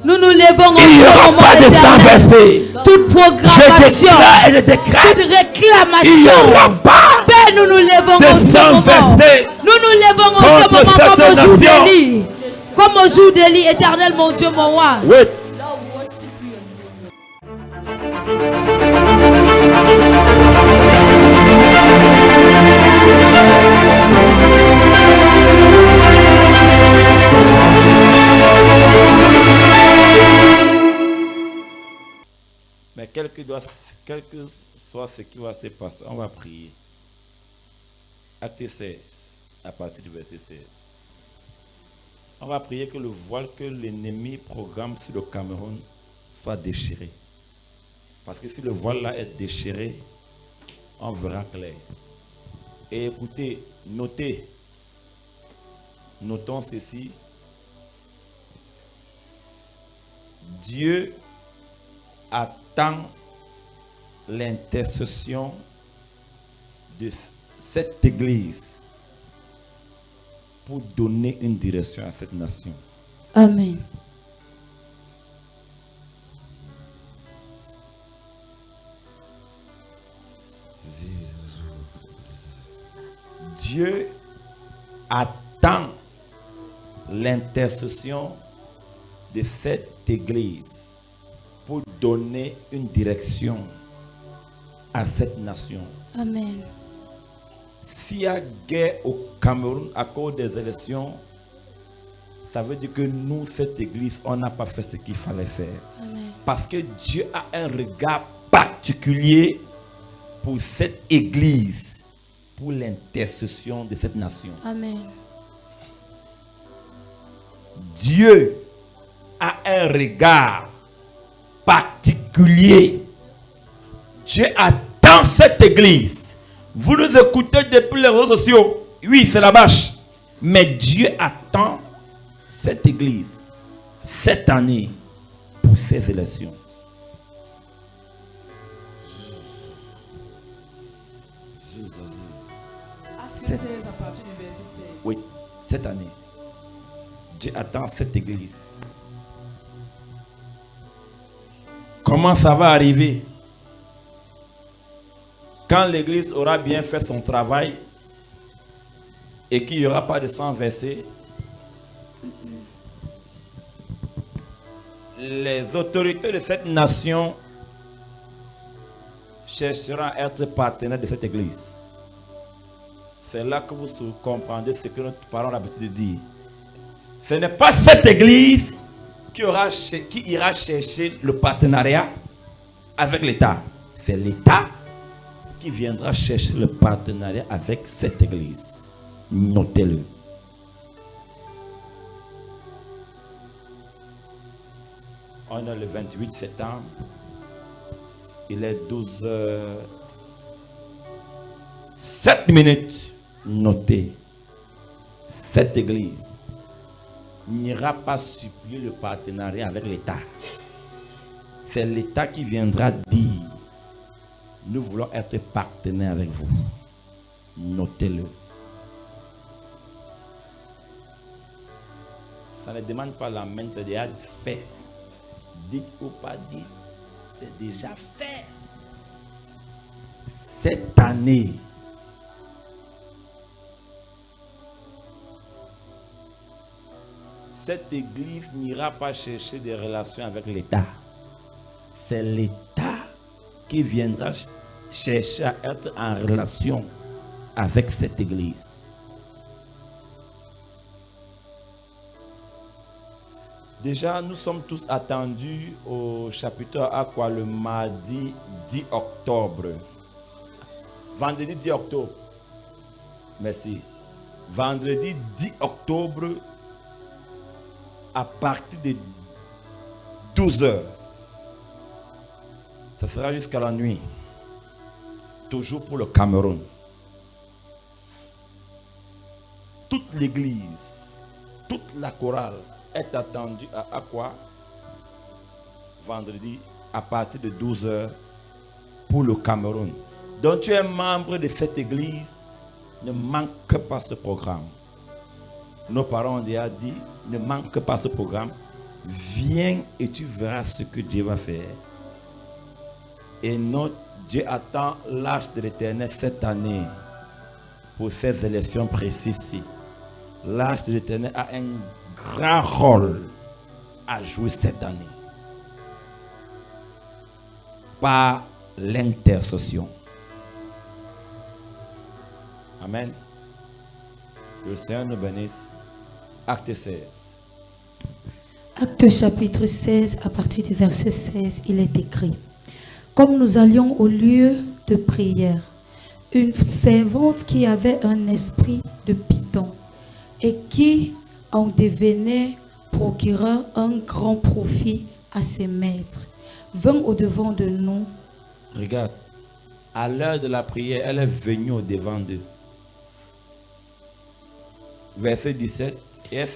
Nous nous levons en Il n'y aura pas de sang versé. Toute programmation, Je déclare, toute réclamation, il n'y aura pas Père, nous nous levons de en ce sang moment. versé Nous nous levons en ce contre moment cette comme au jour nation. d'Élie. Comme au jour d'Élie, éternel mon Dieu, mon roi. Oui. Mais quel que soit ce qui va se passer, on va prier. Acte 16, à partir du verset 16. On va prier que le voile que l'ennemi programme sur le Cameroun soit déchiré. Parce que si le voile là est déchiré, on verra clair. Et écoutez, notons ceci. Dieu attend l'intercession de cette église pour donner une direction à cette nation. Amen. Dieu attend l'intercession de cette église pour donner une direction à cette nation. Amen. S'il y a guerre au Cameroun à cause des élections, ça veut dire que nous, cette église, on n'a pas fait ce qu'il fallait faire. Amen. Parce que Dieu a un regard particulier pour cette église, pour l'intercession de cette nation. Amen. Dieu a un regard particulier. Dieu attend cette église. Vous nous écoutez depuis les réseaux sociaux. Oui, c'est la bâche. Mais Dieu attend cette église cette année pour ces élections. Oui, cette année. Dieu attend cette église. Comment ça va arriver? Quand l'église aura bien fait son travail et qu'il n'y aura pas de sang versé, les autorités de cette nation chercheront à être partenaires de cette église. C'est là que vous comprendrez ce que notre parents ont l'habitude de dire. Ce n'est pas cette église qui ira chercher le partenariat avec l'État. C'est l'État qui viendra chercher le partenariat avec cette église. Notez-le. On est le 28 septembre. Il est 12h07. Notez. Cette église n'ira pas supplier le partenariat avec l'État. C'est l'État qui viendra dire: nous voulons être partenaires avec vous. Notez-le. Ça ne demande pas la main, c'est déjà fait. Dites ou pas dites, c'est déjà fait. Cette année, cette église n'ira pas chercher des relations avec l'État. C'est l'État qui viendra chercher à être en relation avec cette église. Déjà, nous sommes tous attendus au chapitre Aqua le mardi 10 octobre. Vendredi 10 octobre. Merci. Vendredi 10 octobre à partir de 12h. Ça sera jusqu'à la nuit. Toujours pour le Cameroun. Toute l'église, toute la chorale est attendue à Aqua vendredi à partir de 12h pour le Cameroun. Donc tu es membre de cette église, ne manque pas ce programme. nos parents ont déjà dit, ne manque pas ce programme. Viens et tu verras ce que Dieu va faire. Et notre Dieu attend l'âge de l'Éternel cette année pour ces élections précises. L'âge de l'Éternel a un grand rôle à jouer cette année par l'intercession. Amen. Que le Seigneur nous bénisse. Acte 16. Acte chapitre 16, à partir du verset 16, il est écrit: Comme nous allions au lieu de prière, une servante qui avait un esprit de python et qui en devenait procura un grand profit à ses maîtres, vint au-devant de nous. Regarde, à l'heure de la prière, elle est venue au-devant d'eux. Verset 17. Et elle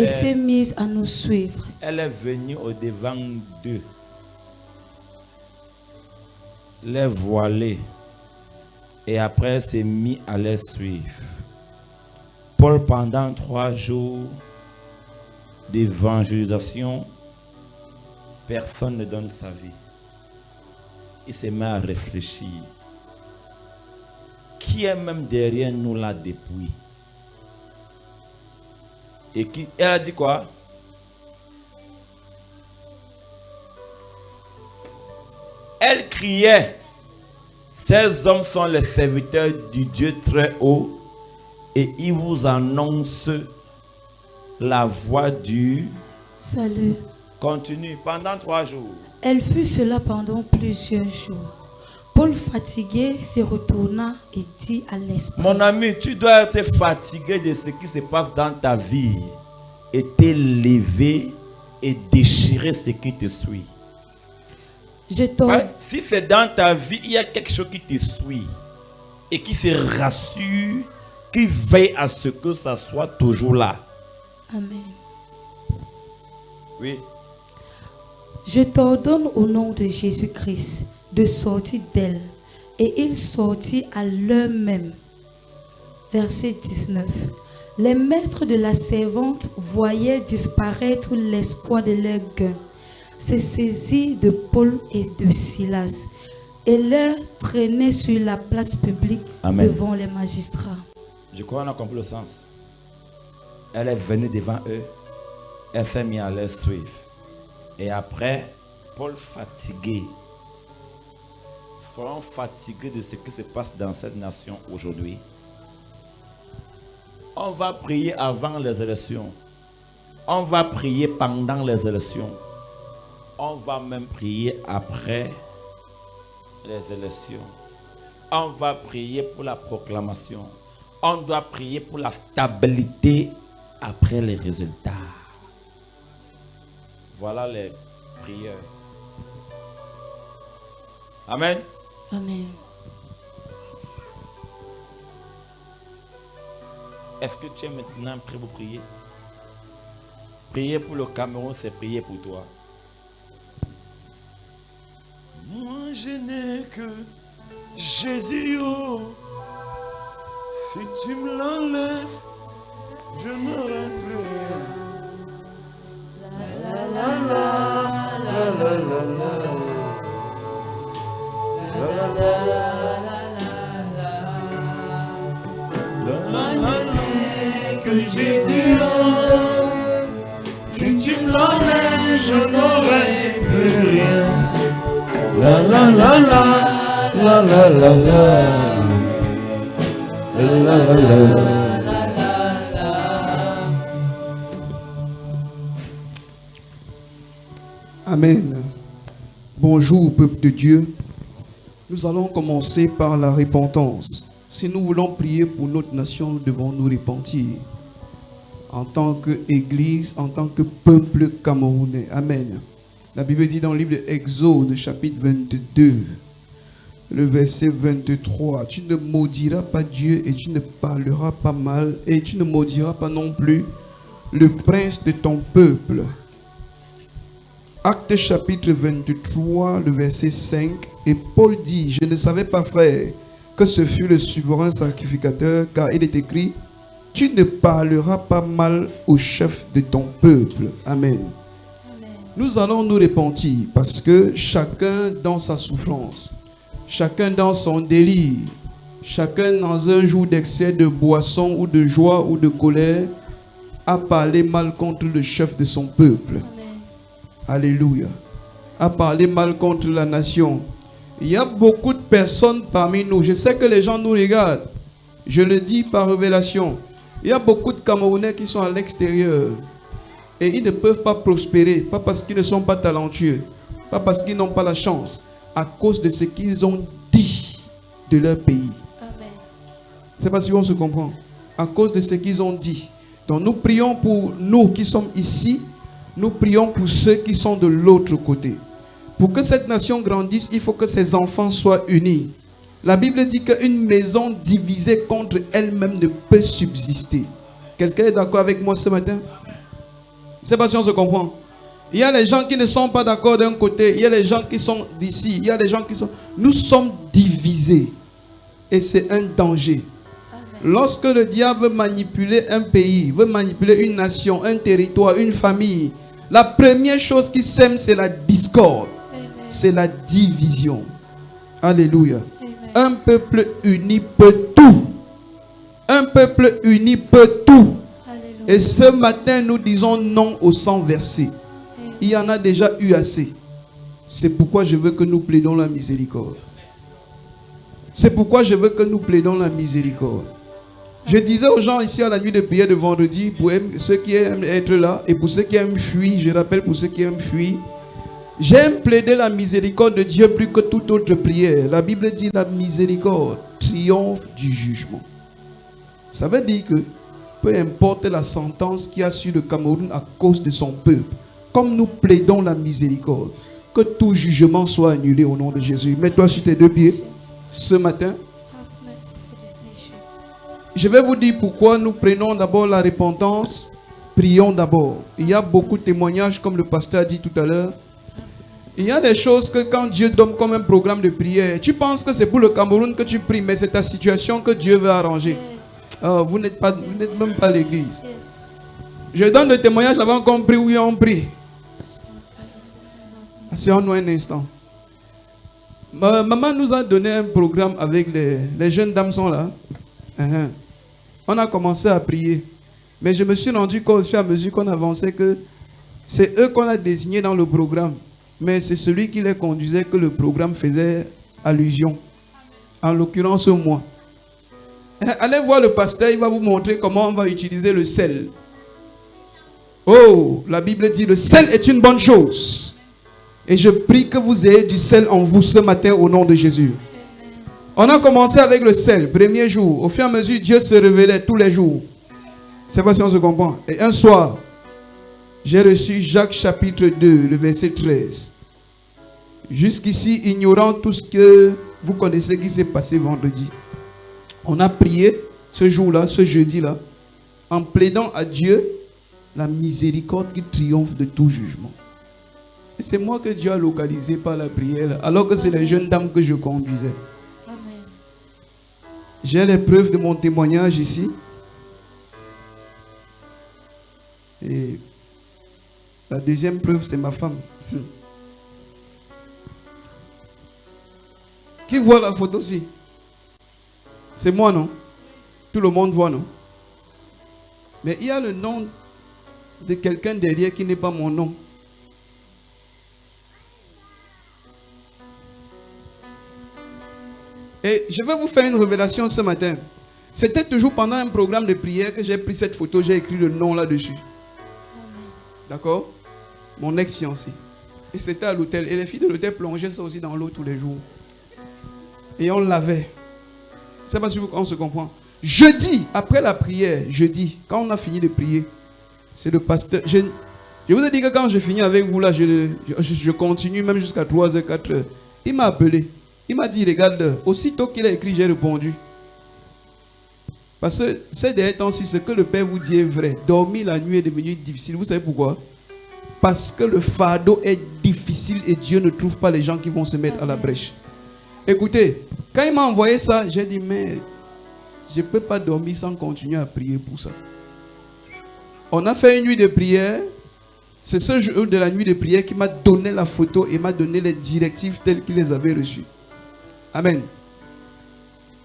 s'est mise à nous suivre. Elle est venue au-devant d'eux, les voiler, et après elle s'est mise à les suivre. Paul, pendant 3 jours d'évangélisation, personne ne donne sa vie. Il se met à réfléchir. Qui est même derrière nous là depuis? Et elle a dit quoi? Elle criait: ces hommes sont les serviteurs du Dieu très haut et ils vous annoncent la voie du salut. Continue pendant 3 jours. Elle fut cela pendant plusieurs jours. Paul, fatigué, se retourna et dit à l'esprit: Mon ami, tu dois être fatigué de ce qui se passe dans ta vie et t'élever et déchirer ce qui te suit. Si c'est dans ta vie, il y a quelque chose qui te suit et qui se rassure, qui veille à ce que ça soit toujours là. Amen. Oui. Je t'ordonne au nom de Jésus-Christ de sortir d'elle. Et il sortit à l'heure même. Verset 19. Les maîtres de la servante voyaient disparaître l'espoir de leur gain. Se saisirent de Paul et de Silas et leur traînaient sur la place publique. Amen. Devant les magistrats. Je crois qu'on a compris le sens. Elle est venue devant eux. Elle s'est mise à les suivre. Et après, Paul fatigué. Soyons fatigués de ce qui se passe dans cette nation aujourd'hui. On va prier avant les élections. On va prier pendant les élections. On va même prier après les élections. On va prier pour la proclamation. On doit prier pour la stabilité après les résultats. Voilà les prières. Amen. Amen. Est-ce que tu es maintenant prêt pour prier? Prier pour le Cameroun, c'est prier pour toi. Moi, je n'ai que Jésus. Oh. Si tu me l'enlèves, je n'aurai plus rien. La la la la la la la. La la la la la. Que Jésus, oh. Si tu me l'enlèves, je n'aurai plus rien. La la la la la la la la. La la la. Amen. Bonjour peuple de Dieu. Nous allons commencer par la repentance. Si nous voulons prier pour notre nation, nous devons nous repentir. En tant qu'Église, en tant que peuple camerounais. Amen. La Bible dit dans le livre de Exode, chapitre 22, le verset 23, tu ne maudiras pas Dieu et tu ne parleras pas mal et tu ne maudiras pas non plus le prince de ton peuple. Acte chapitre 23, le verset 5, et Paul dit, je ne savais pas, frère, que ce fut le souverain sacrificateur, car il est écrit, tu ne parleras pas mal au chef de ton peuple. Amen. Nous allons nous repentir parce que chacun dans sa souffrance, chacun dans son délire, chacun dans un jour d'excès de boisson ou de joie ou de colère a parlé mal contre le chef de son peuple. Amen. Alléluia. A parlé mal contre la nation. Il y a beaucoup de personnes parmi nous. Je sais que les gens nous regardent. Je le dis par révélation. Il y a beaucoup de Camerounais qui sont à l'extérieur. Et ils ne peuvent pas prospérer. Pas parce qu'ils ne sont pas talentueux. Pas parce qu'ils n'ont pas la chance. À cause de ce qu'ils ont dit de leur pays. Amen. C'est pas si on se comprend. À cause de ce qu'ils ont dit. Donc nous prions pour nous qui sommes ici. Nous prions pour ceux qui sont de l'autre côté. Pour que cette nation grandisse, il faut que ses enfants soient unis. La Bible dit qu'une maison divisée contre elle-même ne peut subsister. Quelqu'un est d'accord avec moi ce matin? C'est pas si on se comprend. Il y a les gens qui ne sont pas d'accord d'un côté. Il y a les gens qui sont d'ici. Il y a les gens qui sont... Nous sommes divisés. Et c'est un danger. Amen. Lorsque le diable veut manipuler un pays, veut manipuler une nation, un territoire, une famille, la première chose qu'il sème, c'est la discorde. C'est la division. Alléluia. Amen. Un peuple uni peut tout. Un peuple uni peut tout. Alléluia. Et ce matin, nous disons non au sang versé. Amen. Il y en a déjà eu assez. C'est pourquoi je veux que nous plaidons la miséricorde. C'est pourquoi je veux que nous plaidons la miséricorde. Je disais aux gens ici à la nuit de prière de vendredi, pour ceux qui aiment être là, et pour ceux qui aiment fuir, je rappelle pour ceux qui aiment fuir, j'aime plaider la miséricorde de Dieu plus que toute autre prière. La Bible dit la miséricorde triomphe du jugement. Ça veut dire que peu importe la sentence qu'il y a sur le Cameroun à cause de son peuple, comme nous plaidons la miséricorde, que tout jugement soit annulé au nom de Jésus. Mets-toi sur tes deux pieds ce matin. Je vais vous dire pourquoi nous prenons d'abord la repentance. Prions d'abord. Il y a beaucoup de témoignages comme le pasteur a dit tout à l'heure. Il y a des choses que quand Dieu donne comme un programme de prière, tu penses que c'est pour le Cameroun que tu pries, mais c'est ta situation que Dieu veut arranger. Oh, vous n'êtes même pas à l'église. Je donne le témoignage avant qu'on prie. Oui, on prie. Asseyons-nous un instant. Maman nous a donné un programme avec les jeunes dames sont là. On a commencé à prier. Mais je me suis rendu compte au fur et à mesure qu'on avançait que c'est eux qu'on a désignés dans le programme. Mais c'est celui qui les conduisait que le programme faisait allusion. En l'occurrence, moi. Allez voir le pasteur, il va vous montrer comment on va utiliser le sel. Oh, la Bible dit le sel est une bonne chose. Et je prie que vous ayez du sel en vous ce matin au nom de Jésus. On a commencé avec le sel, premier jour. Au fur et à mesure, Dieu se révélait tous les jours. C'est pas si on se comprend. Et un soir, j'ai reçu Jacques chapitre 2, le verset 13. Jusqu'ici, ignorant tout ce que vous connaissez qui s'est passé vendredi. On a prié ce jour-là, ce jeudi-là, en plaidant à Dieu la miséricorde qui triomphe de tout jugement. Et c'est moi que Dieu a localisé par la prière, alors que c'est les jeunes dames que je conduisais. J'ai les preuves de mon témoignage ici. Et la deuxième preuve, c'est ma femme. Qui voit la photo aussi? C'est moi, non? Tout le monde voit, non? Mais il y a le nom de quelqu'un derrière qui n'est pas mon nom. Et je vais vous faire une révélation ce matin. C'était toujours pendant un programme de prière que j'ai pris cette photo, j'ai écrit le nom là-dessus. D'accord? Mon ex-fiancé. Et c'était à l'hôtel. Et les filles de l'hôtel plongeaient ça aussi dans l'eau tous les jours. Et on lavait. Je ne sais pas si on se comprend. Jeudi, après la prière, jeudi, quand on a fini de prier, c'est le pasteur. Je vous ai dit que quand je finis avec vous là, je continue même jusqu'à 3h, 4h. Il m'a appelé. Il m'a dit, regarde, aussitôt qu'il a écrit, j'ai répondu. Parce que ces derniers temps-ci, ce que le Père vous dit est vrai. Dormir la nuit est devenu difficile. Vous savez pourquoi? Parce que le fardeau est difficile et Dieu ne trouve pas les gens qui vont se mettre à la brèche. Écoutez, quand il m'a envoyé ça, j'ai dit, mais je ne peux pas dormir sans continuer à prier pour ça. On a fait une nuit de prière. C'est ce jour de la nuit de prière qui m'a donné la photo et m'a donné les directives telles qu'il les avait reçues. Amen.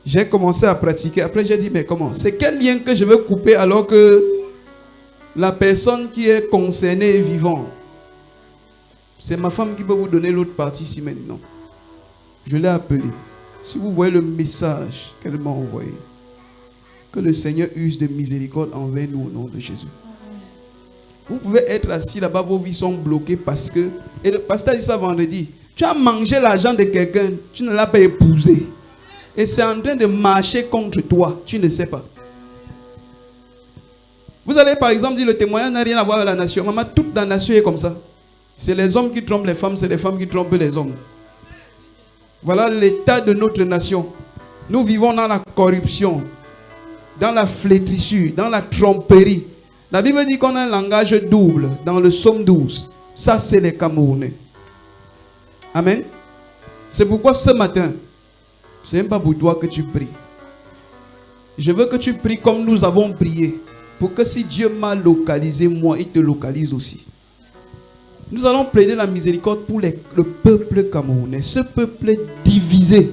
J'ai commencé à pratiquer. Après, j'ai dit, mais comment? C'est quel lien que je veux couper alors que la personne qui est concernée est vivante? C'est ma femme qui peut vous donner l'autre partie ici maintenant. Je l'ai appelée. Si vous voyez le message qu'elle m'a envoyé, que le Seigneur use de miséricorde envers nous au nom de Jésus. Vous pouvez être assis là-bas, vos vies sont bloquées parce que... Et le pasteur a dit ça vendredi. Tu as mangé l'argent de quelqu'un, tu ne l'as pas épousé. Et c'est en train de marcher contre toi, tu ne sais pas. Vous allez par exemple dire le témoignage n'a rien à voir avec la nation. Maman, toute la nation est comme ça. C'est les hommes qui trompent les femmes, c'est les femmes qui trompent les hommes. Voilà l'état de notre nation. Nous vivons dans la corruption, dans la flétrissure, dans la tromperie. La Bible dit qu'on a un langage double dans le psaume 12. Ça, c'est les Camerounais. Amen. C'est pourquoi ce matin, ce n'est pas pour toi que tu pries. Je veux que tu pries comme nous avons prié. Pour que si Dieu m'a localisé, moi, il te localise aussi. Nous allons plaider la miséricorde pour le peuple camerounais. Ce peuple est divisé.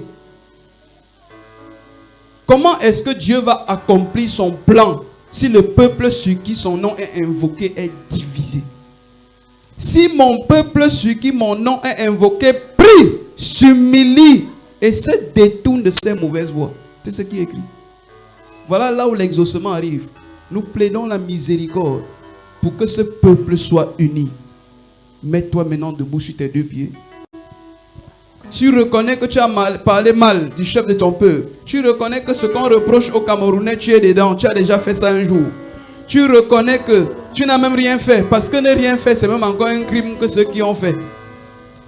Comment est-ce que Dieu va accomplir son plan si le peuple sur qui son nom est invoqué est divisé? Si mon peuple sur qui mon nom est invoqué prie, s'humilie et se détourne de ses mauvaises voies. C'est ce qui est écrit. Voilà là où l'exaucement arrive. Nous plaidons la miséricorde pour que ce peuple soit uni. Mets-toi maintenant debout sur tes deux pieds. Tu reconnais que tu as parlé mal du chef de ton peuple. Tu reconnais que ce qu'on reproche aux Camerounais, tu es dedans. Tu as déjà fait ça un jour. Tu reconnais que tu n'as même rien fait. Parce que ne rien faire, c'est même encore un crime que ceux qui ont fait.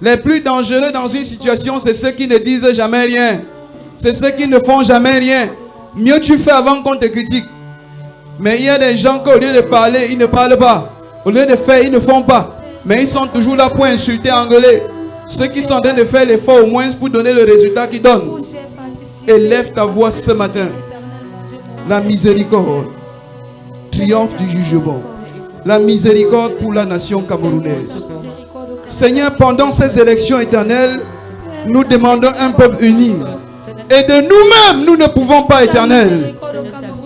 Les plus dangereux dans une situation, c'est ceux qui ne disent jamais rien. C'est ceux qui ne font jamais rien. Mieux tu fais avant qu'on te critique. Mais il y a des gens qu'au lieu de parler, ils ne parlent pas. Au lieu de faire, ils ne font pas. Mais ils sont toujours là pour insulter, engueuler. Ceux qui sont en train de faire l'effort au moins pour donner le résultat qu'ils donnent. Élève ta voix ce matin. La miséricorde triomphe du jugement. La miséricorde pour la nation camerounaise. Seigneur, pendant ces élections éternelles, nous demandons un peuple uni. Et de nous-mêmes, nous ne pouvons pas, Éternel.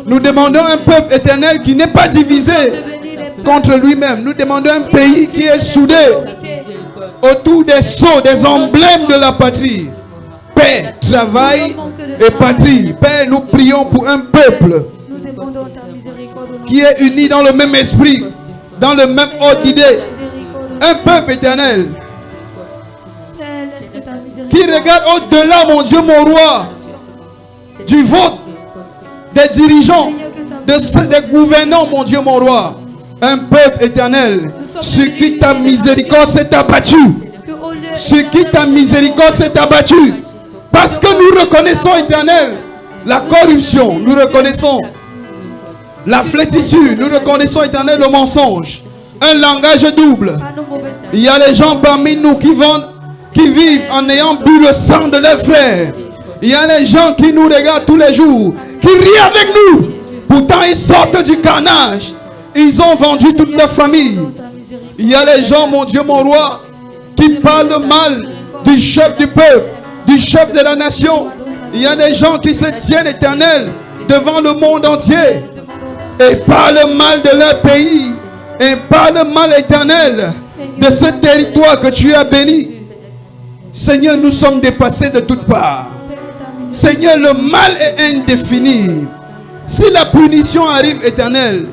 Nous demandons un peuple éternel qui n'est pas divisé contre lui-même. Nous demandons un pays qui est soudé autour des sceaux, des emblèmes de la patrie. Paix, travail et patrie. Père, nous prions pour un peuple qui est uni dans le même esprit, dans le même ordre d'idée. Un peuple éternel qui regarde au-delà, mon Dieu, mon roi, du vote des dirigeants, des gouvernants, mon Dieu, mon roi. Un peuple éternel sur qui ta miséricorde s'est abattue. Sur qui ta miséricorde s'est abattue. Parce que nous reconnaissons, éternel, la corruption. Nous reconnaissons la flétrissure. Nous reconnaissons, éternel, le mensonge. Un langage double. Il y a les gens parmi nous qui vivent en ayant bu le sang de leurs frères. Il y a les gens qui nous regardent tous les jours, qui rient avec nous. Pourtant, ils sortent du carnage. Ils ont vendu toute leur famille. Il y a les gens, mon Dieu, mon roi, qui parlent mal du chef du peuple, du chef de la nation. Il y a des gens qui se tiennent éternels devant le monde entier et parlent mal de leur pays et parlent mal éternel de ce territoire que tu as béni. Seigneur, nous sommes dépassés de toutes parts. Seigneur, le mal est indéfini. Si la punition arrive, éternel,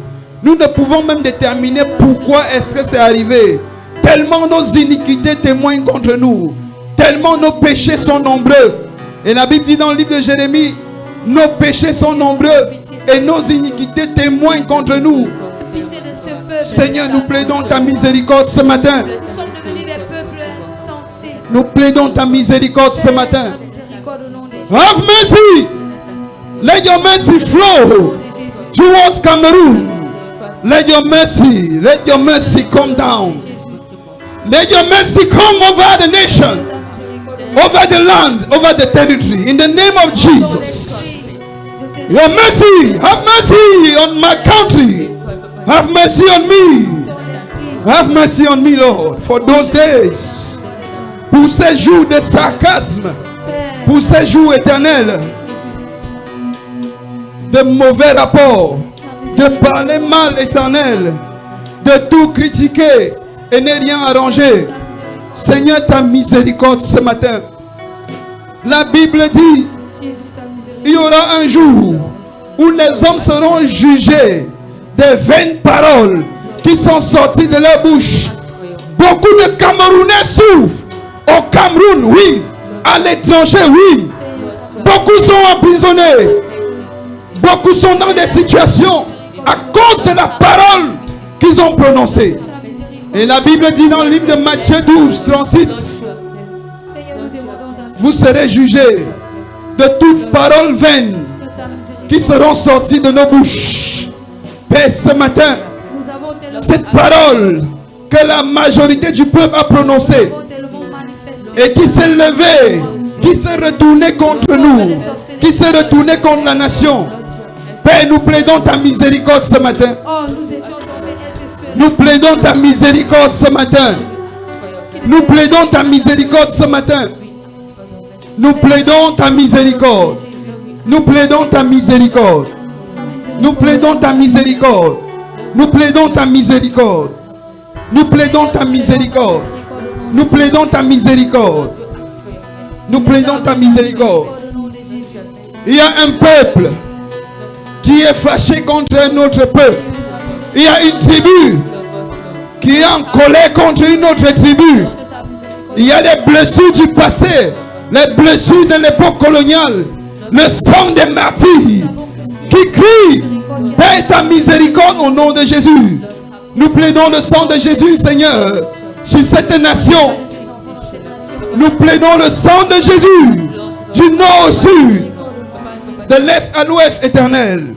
nous ne pouvons même déterminer pourquoi est-ce que c'est arrivé. Tellement nos iniquités témoignent contre nous. Tellement nos péchés sont nombreux. Et la Bible dit dans le livre de Jérémie, nos péchés sont nombreux et nos iniquités témoignent contre nous. Seigneur, nous plaidons ta miséricorde ce matin. Nous sommes devenus des peuples insensés. Nous plaidons ta miséricorde ce matin. Have mercy. Let your mercy flow towards Cameroon. Let your mercy come down. Let your mercy come over the nation, over the land, over the territory. In the name of Jesus. Your mercy, have mercy on my country. Have mercy on me. Have mercy on me, Lord, for those days. Pour ces jours de sarcasme, pour ces jours éternels, de mauvais rapports, de parler mal éternel, de tout critiquer et ne rien arranger. Seigneur, ta miséricorde ce matin. La Bible dit, il y aura un jour où les hommes seront jugés des vaines paroles qui sont sorties de leur bouche. Beaucoup de Camerounais souffrent. Au Cameroun, oui. À l'étranger, oui. Beaucoup sont emprisonnés. Beaucoup sont dans des situations à cause de la parole qu'ils ont prononcée. Et la Bible dit dans le livre de Matthieu 12, 38, vous serez jugés de toute parole vaine qui seront sorties de nos bouches. Père, ce matin, cette parole que la majorité du peuple a prononcée et qui s'est levée, qui s'est retournée contre nous, qui s'est retournée contre la nation. Père, nous plaidons ta miséricorde ce matin. Nous plaidons ta miséricorde ce matin. Nous plaidons ta miséricorde ce matin. Nous plaidons ta miséricorde. Nous plaidons ta miséricorde. Nous plaidons ta miséricorde. Nous plaidons ta miséricorde. Nous plaidons ta miséricorde. Nous plaidons ta miséricorde. Nous plaidons ta miséricorde. Il y a un peuple qui est fâché contre un autre peuple. Il y a une tribu qui est en colère contre une autre tribu. Il y a les blessures du passé, les blessures de l'époque coloniale, le sang des martyrs qui crie, Père, ta miséricorde au nom de Jésus. Nous plaidons le sang de Jésus, Seigneur, sur cette nation. Nous plaidons le sang de Jésus, du nord au sud, de l'est à l'ouest, éternel.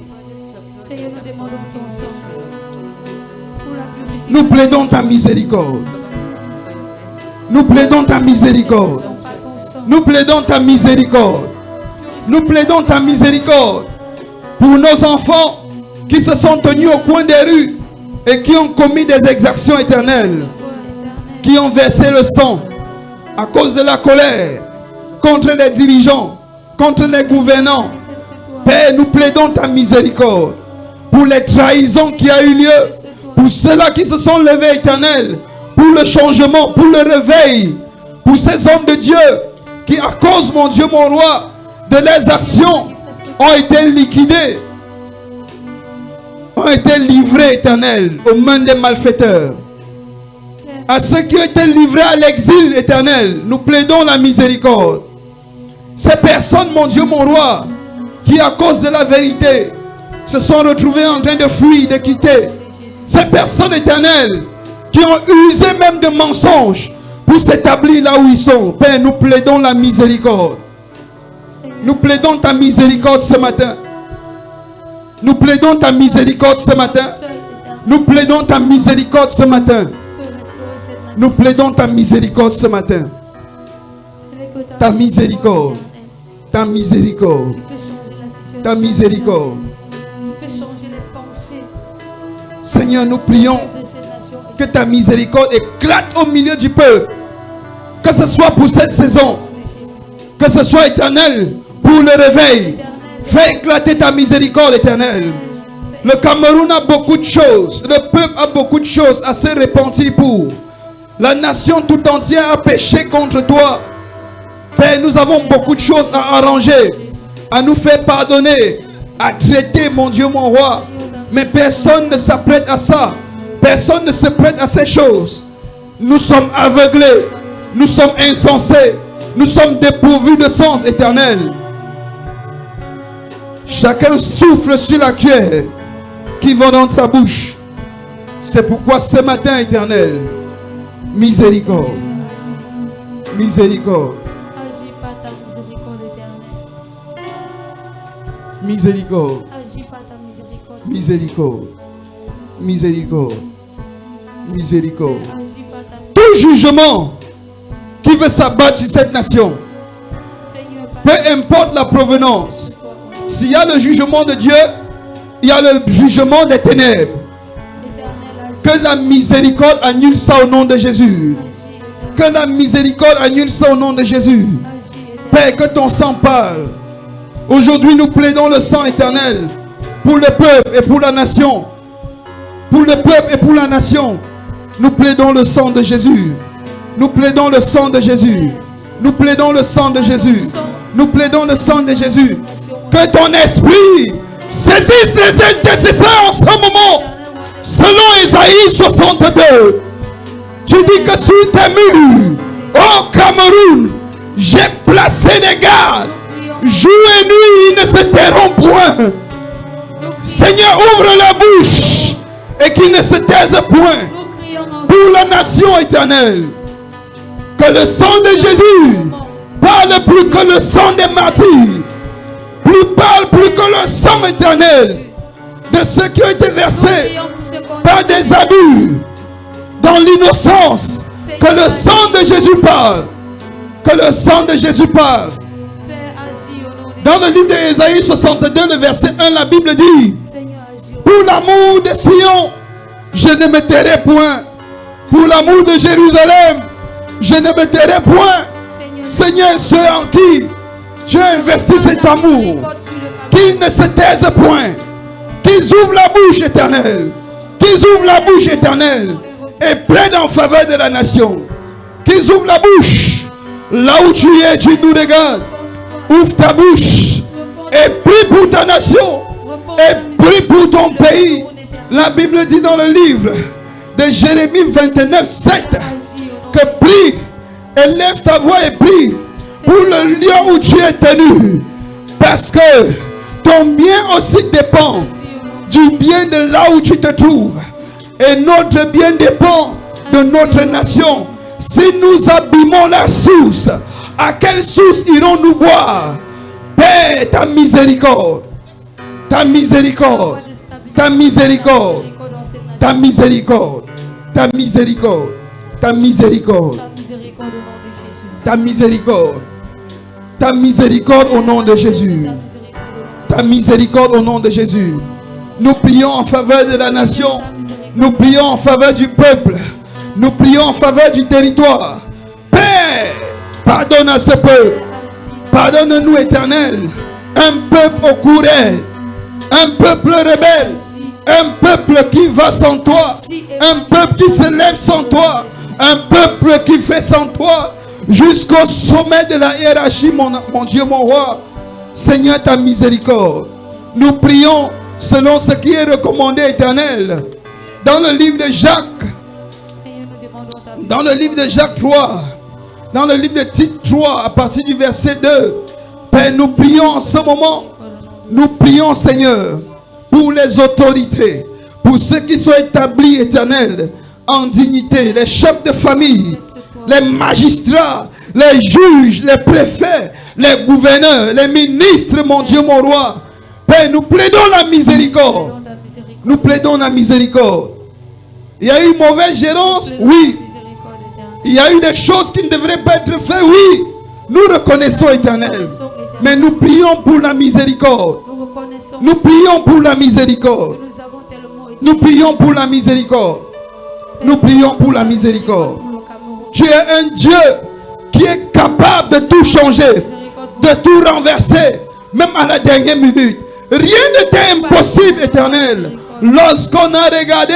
Nous plaidons ta miséricorde. Nous plaidons ta miséricorde. Nous plaidons ta miséricorde. Nous plaidons ta miséricorde pour nos enfants qui se sont tenus au coin des rues et qui ont commis des exactions éternelles, qui ont versé le sang à cause de la colère contre les dirigeants, contre les gouvernants. Père, nous plaidons ta miséricorde pour les trahisons qui ont eu lieu, pour ceux-là qui se sont levés éternels, pour le changement, pour le réveil, pour ces hommes de Dieu qui, à cause, mon Dieu, mon roi, de leurs actions, ont été liquidés, ont été livrés, éternel, aux mains des malfaiteurs. À ceux qui ont été livrés à l'exil, éternel, nous plaidons la miséricorde. Ces personnes, mon Dieu, mon roi, qui, à cause de la vérité, se sont retrouvées en train de fuir, de quitter. Ces personnes éternelles qui ont usé même de mensonges pour s'établir là où ils sont. Père, nous plaidons la miséricorde. Nous plaidons ta miséricorde ce matin. Nous plaidons ta miséricorde ce matin. Nous plaidons ta miséricorde ce matin. Nous plaidons ta miséricorde ce matin. Ta miséricorde. Ta miséricorde. Ta miséricorde. Seigneur, nous prions que ta miséricorde éclate au milieu du peuple. Que ce soit pour cette saison, que ce soit éternel pour le réveil. Fais éclater ta miséricorde éternelle. Le Cameroun a beaucoup de choses. Le peuple a beaucoup de choses à se repentir pour. La nation tout entière a péché contre toi. Père, nous avons beaucoup de choses à arranger, à nous faire pardonner, à traiter, mon Dieu, mon roi. Mais personne ne s'apprête à ça. Personne ne se prête à ces choses. Nous sommes aveuglés. Nous sommes insensés. Nous sommes dépourvus de sens éternel. Chacun souffle sur la cuillère qui va dans sa bouche. C'est pourquoi ce matin, éternel, miséricorde. Miséricorde. Miséricorde. Miséricorde. Miséricorde. Miséricorde. Tout jugement qui veut s'abattre sur cette nation, peu importe la provenance, S'il y a le jugement de Dieu, il y a le jugement des ténèbres. Que la miséricorde annule ça au nom de Jésus. Que la miséricorde annule ça au nom de Jésus. Père, que ton sang parle. Aujourd'hui, nous plaidons le sang éternel pour le peuple et pour la nation. Pour le peuple et pour la nation. Nous plaidons le sang de Jésus. Nous plaidons le sang de Jésus. Nous plaidons le sang de Jésus. Nous plaidons le sang de Jésus. Que ton esprit saisisse les intercesseurs en ce moment. Selon Ésaïe 62. Tu dis que sur tes murs, au Cameroun, j'ai placé des gardes. Jour et nuit, ils ne se tairont point. Seigneur, ouvre la bouche et qu'ils ne se taisent point. Pour la nation éternelle. Que le sang de Jésus parle plus que le sang des martyrs. Parle plus que le sang éternel de ceux qui ont été versés par des abus dans l'innocence. Que le sang de Jésus parle. Que le sang de Jésus parle. Dans le livre d'Ésaïe 62, le verset 1, la Bible dit: pour l'amour de Sion, je ne me tairai point. Pour l'amour de Jérusalem, je ne me tairai point. Seigneur, ceux en qui tu as investi cet amour, qu'ils ne se taisent point, qu'ils ouvrent la bouche éternelle, qu'ils ouvrent la bouche éternelle et plaident en faveur de la nation. Qu'ils ouvrent la bouche, là où tu es, tu nous regardes. Ouvre ta bouche et prie pour ta nation et prie pour ton pays. La Bible dit dans le livre de Jérémie 29, 7 que prie, élève ta voix et prie pour le lieu où tu es tenu, parce que ton bien aussi dépend du bien de là où tu te trouves, et notre bien dépend de notre nation. Si nous abîmons la source, à quelle source irons-nous boire? Père, ta miséricorde, ta miséricorde, ta miséricorde, ta miséricorde, ta miséricorde, ta miséricorde, ta miséricorde, ta miséricorde au nom de Jésus, ta miséricorde au nom de Jésus. Nous prions en faveur de la nation, nous prions en faveur du peuple, nous prions en faveur du territoire. Père, pardonne à ce peuple, pardonne-nous éternel, un peuple au courant, un peuple rebelle, un peuple qui va sans toi, un peuple qui se lève sans toi, un peuple qui fait sans toi, jusqu'au sommet de la hiérarchie, mon Dieu, mon roi. Seigneur, ta miséricorde. Nous prions selon ce qui est recommandé, éternel, dans le livre de Jacques, dans le livre de Jacques 3, dans le livre de Tite 3, à partir du verset 2. Père, nous prions en ce moment, nous prions, Seigneur, pour les autorités, pour ceux qui sont établis, éternels, en dignité, les chefs de famille, les magistrats, les juges, les préfets, les gouverneurs, les ministres, mon Dieu, mon roi. Père, nous plaidons la miséricorde. Nous plaidons la miséricorde. Il y a eu une mauvaise gérance, oui. Il y a eu des choses qui ne devraient pas être faites, oui. Nous reconnaissons, éternel. Mais nous prions pour la miséricorde. Nous prions pour la miséricorde. Nous prions pour la miséricorde. Nous prions pour la miséricorde. Tu es un Dieu qui est capable de tout changer, de tout renverser, même à la dernière minute. Rien n'était impossible, éternel. Lorsqu'on a regardé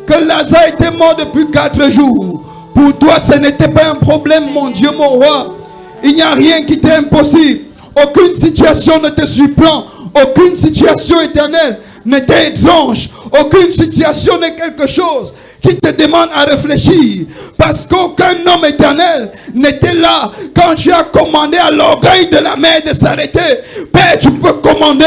que Lazare était mort depuis 4 jours, pour toi ce n'était pas un problème, mon Dieu, mon roi. Il n'y a rien qui t'est impossible. Aucune situation ne te surprend. Aucune situation éternelle ne t'est étrange. Aucune situation n'est quelque chose qui te demande à réfléchir. Parce qu'aucun homme éternel n'était là quand tu as commandé à l'orgueil de la mer de s'arrêter. Père, tu peux commander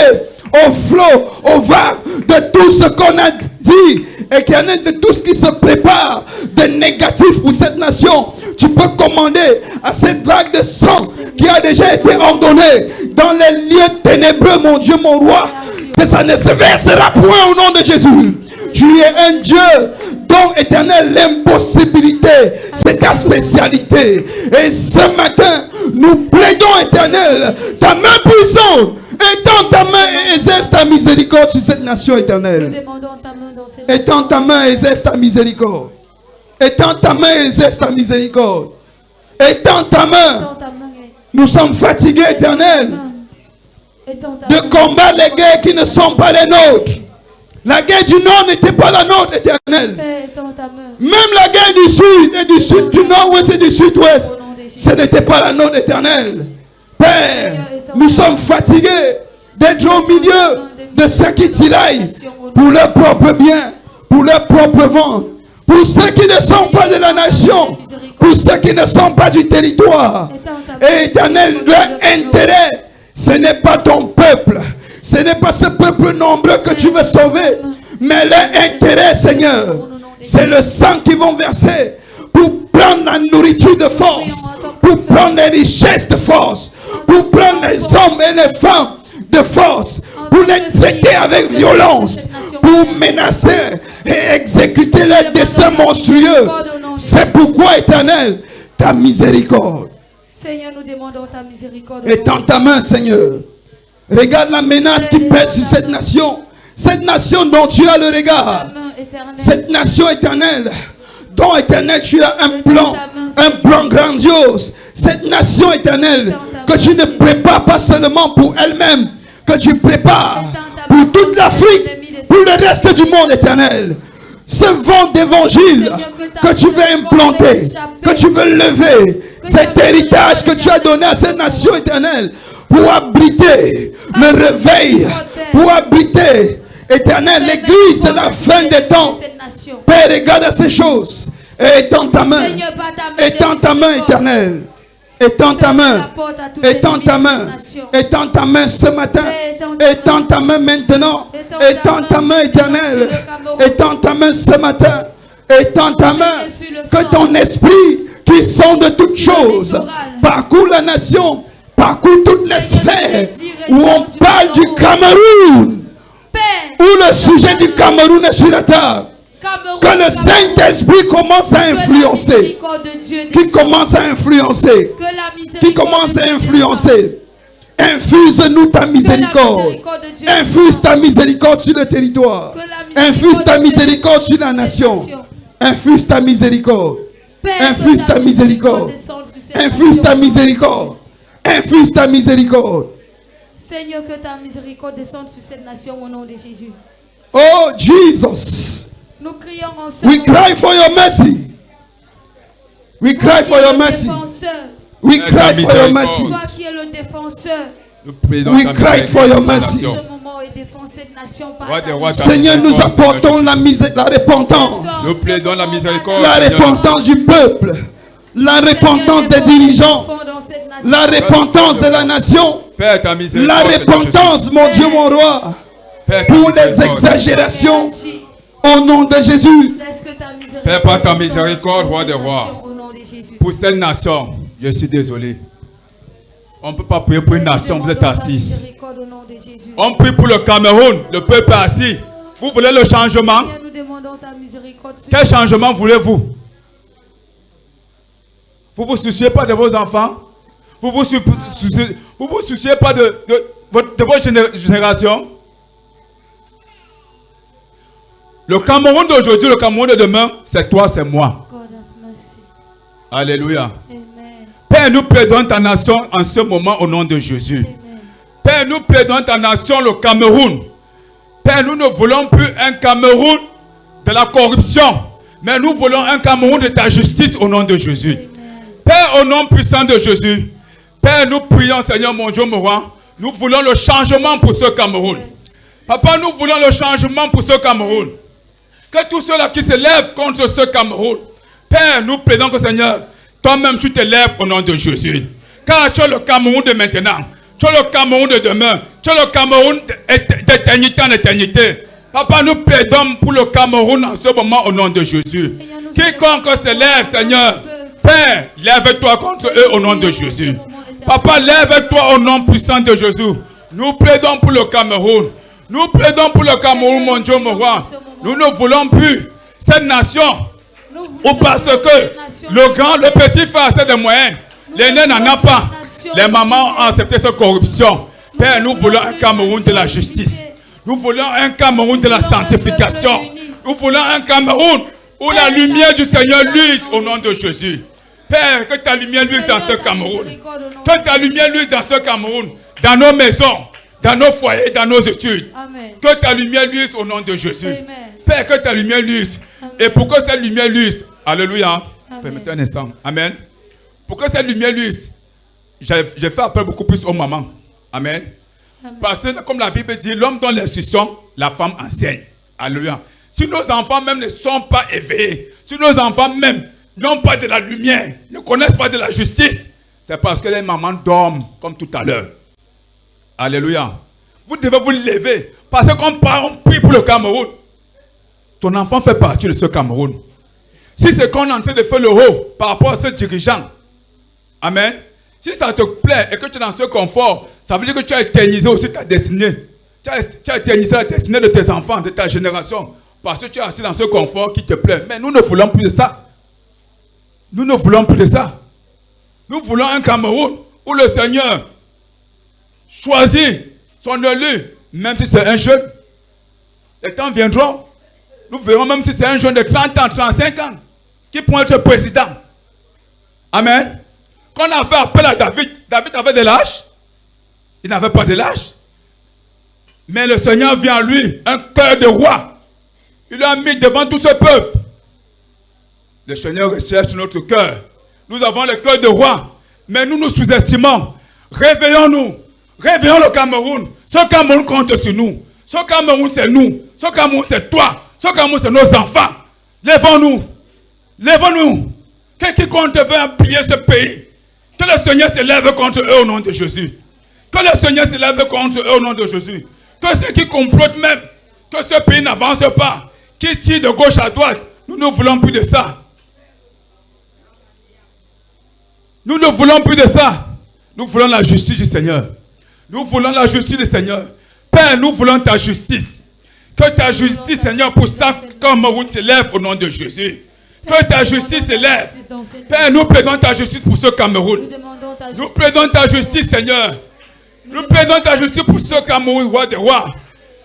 au flot, aux vagues, de tout ce qu'on a dit, éternel, de tout ce qui se prépare de négatif pour cette nation. Tu peux commander à cette vague de sang qui a déjà été ordonnée dans les lieux ténébreux, mon Dieu, mon roi, que ça ne se versera point au nom de Jésus. Tu es un Dieu dont, Éternel, l'impossibilité, c'est ta spécialité. Et ce matin, nous plaidons, Éternel, ta main puissante, étends ta main et exerce ta miséricorde sur cette nation, Éternel. Étends ta main et exerce ta miséricorde. Étends ta main et exerce ta miséricorde. Étends ta main. Nous sommes fatigués, Éternel, de combattre les guerres qui ne sont pas les nôtres. La guerre du Nord n'était pas la nôtre, Éternel. Même la guerre du Sud et du Sud, du Nord-Ouest et du Sud-Ouest, ce n'était pas la nôtre, Éternel. Père, nous sommes fatigués d'être au milieu de ceux qui tiraillent pour leur propre bien, pour leur propre vente, pour ceux qui ne sont pas de la nation, pour ceux qui ne sont pas du territoire. Et Éternel, leur intérêt, ce n'est pas ton peuple. Ce n'est pas ce peuple nombreux que tu veux sauver, mais leur intérêt, Seigneur, c'est le sang qu'ils vont verser pour prendre la nourriture de force, pour prendre les richesses de force, pour prendre les hommes et les femmes de force, pour les traiter avec violence, pour menacer et exécuter leurs desseins monstrueux. C'est pourquoi, Éternel, ta miséricorde. Seigneur, nous demandons ta miséricorde. Étends ta main, Seigneur. Regarde la menace qui pèse sur cette nation. Cette nation dont tu as le regard. Cette nation éternelle. Dont, Éternel, tu as un plan grandiose. Cette nation éternelle que tu ne prépares pas seulement pour elle-même, que tu prépares pour toute l'Afrique, pour le reste du monde, Éternel. Ce vent d'évangile que tu veux implanter, que tu veux lever, cet héritage que tu as donné à cette nation éternelle, pour abriter le réveil, pour abriter, Éternel, l'église de la fin des temps. Père, regarde à ces choses et étends ta main, étends ta main, Éternel. Étends ta main, étends ta main, étends ta main ce matin, étends ta main maintenant, étends ta main, Éternel, étends ta main ce matin, étends ta main, que ton esprit qui sonde toutes choses parcourt la nation, parcourt toutes les sphères où on parle du Cameroun, où le sujet du Cameroun est sur la table. Que le Saint-Esprit commence à influencer. Qui commence à influencer. Qui commence à influencer. Infuse-nous ta miséricorde. Infuse ta miséricorde sur le territoire. Infuse ta miséricorde sur la nation. Infuse ta miséricorde. Infuse ta miséricorde. Infuse ta miséricorde. Infuse ta miséricorde. Seigneur, que ta miséricorde descende sur cette nation au nom de Jésus. Oh Jesus. Nous crions en ce We cry for your mercy. We cry for your mercy. We cry for your mercy. Toi qui es le défenseur. We cry for your mercy. Seigneur, nous apportons la repentance. Nous plaidons la miséricorde. La repentance du peuple. La repentance des dirigeants. La repentance de la nation. La repentance, mon Dieu, mon roi. Pour les exagérations. Au nom de Jésus. Père, par ta miséricorde, roi des rois. Pour cette nation, je suis désolé. On ne peut pas prier pour une nation, vous êtes assis. On prie pour le Cameroun, le peuple est assis. Vous voulez le changement? Quel changement voulez-vous? Vous ne vous souciez pas de vos enfants? Vous ne vous souciez pas de votre génération? Le Cameroun d'aujourd'hui, le Cameroun de demain, c'est toi, c'est moi. Alléluia. Amen. Père, nous plaidons ta nation en ce moment au nom de Jésus. Amen. Père, nous plaidons ta nation, le Cameroun. Père, nous ne voulons plus un Cameroun de la corruption, mais nous voulons un Cameroun de ta justice au nom de Jésus. Amen. Père, au nom puissant de Jésus, Père, nous prions, Seigneur mon Dieu, mon roi, nous voulons le changement pour ce Cameroun. Papa, nous voulons le changement pour ce Cameroun. Que tous ceux-là qui se lèvent contre ce Cameroun, Père, nous plaidons que Seigneur, toi-même tu te lèves au nom de Jésus. Car tu es le Cameroun de maintenant, tu es le Cameroun de demain, tu es le Cameroun d'éternité en éternité. Papa, nous plaidons pour le Cameroun en ce moment au nom de Jésus. Quiconque se lève, Seigneur, Père, lève-toi contre eux au nom de Jésus. Papa, lève-toi au nom puissant de Jésus. Nous plaidons pour le Cameroun. Nous plaidons pour le Cameroun, mon Dieu, mon roi. Nous ne voulons plus cette nation. Ou parce que le petit fait assez de moyens. L'aîné n'en a pas. Les mamans ont accepté cette corruption. Père, nous voulons un Cameroun de la justice. Nous voulons un Cameroun de la sanctification. Nous voulons un Cameroun où la lumière du Seigneur luise au nom de Jésus. Père, que ta lumière luise dans ce Cameroun. Que ta lumière luise dans ce Cameroun. Dans nos maisons, dans nos foyers, dans nos études. Amen. Que ta lumière luise au nom de Jésus. Amen. Père, que ta lumière luise. Amen. Et pour que cette lumière luise, alléluia. Amen. Permettez un instant. Amen. Pour que cette lumière luise, j'ai fait appel beaucoup plus aux mamans. Amen. Amen. Parce que comme la Bible dit, l'homme donne l'instruction, la femme enseigne. Alléluia. Si nos enfants même ne sont pas éveillés, si nos enfants même n'ont pas de la lumière, ne connaissent pas de la justice, c'est parce que les mamans dorment comme tout à l'heure. Alléluia. Vous devez vous lever. Parce qu'on prie pour le Cameroun. Ton enfant fait partie de ce Cameroun. Si c'est qu'on est en train de faire le haut par rapport à ce dirigeant, amen. Si ça te plaît et que tu es dans ce confort, ça veut dire que tu as éternisé aussi ta destinée. Tu as éternisé la destinée de tes enfants, de ta génération. Parce que tu es assis dans ce confort qui te plaît. Mais nous ne voulons plus de ça. Nous ne voulons plus de ça. Nous voulons un Cameroun où le Seigneur choisit son élu, même si c'est un jeune. Les temps viendront. Nous verrons même si c'est un jeune de 30 ans, 35 ans, qui pourrait être président. Amen. Quand on a fait appel à David, David avait de l'âge. Il n'avait pas de l'âge. Mais le Seigneur vient à lui, un cœur de roi. Il l'a mis devant tout ce peuple. Le Seigneur recherche notre cœur. Nous avons le cœur de roi. Mais nous nous sous-estimons. Réveillons-nous. Réveillons le Cameroun. Ce Cameroun compte sur nous. Ce Cameroun, c'est nous. Ce Cameroun, c'est toi. Ce Cameroun, c'est nos enfants. Lèvons-nous. Lèvons-nous. Quiconque veut piller ce pays. Que le Seigneur se lève contre eux au nom de Jésus. Que le Seigneur se lève contre eux au nom de Jésus. Que ceux qui complotent même, que ce pays n'avance pas, qui tirent de gauche à droite, nous ne voulons plus de ça. Nous ne voulons plus de ça. Nous voulons la justice du Seigneur. Nous voulons la justice du Seigneur. Père, nous voulons ta justice. Que ta justice, Seigneur, pour ça, Cameroun se lève au nom de Jésus. Que ta justice se lève. Père, nous plaidons ta justice pour ce Cameroun. Nous plaidons ta justice, Seigneur. Nous plaidons ta justice pour ce Cameroun, roi des rois.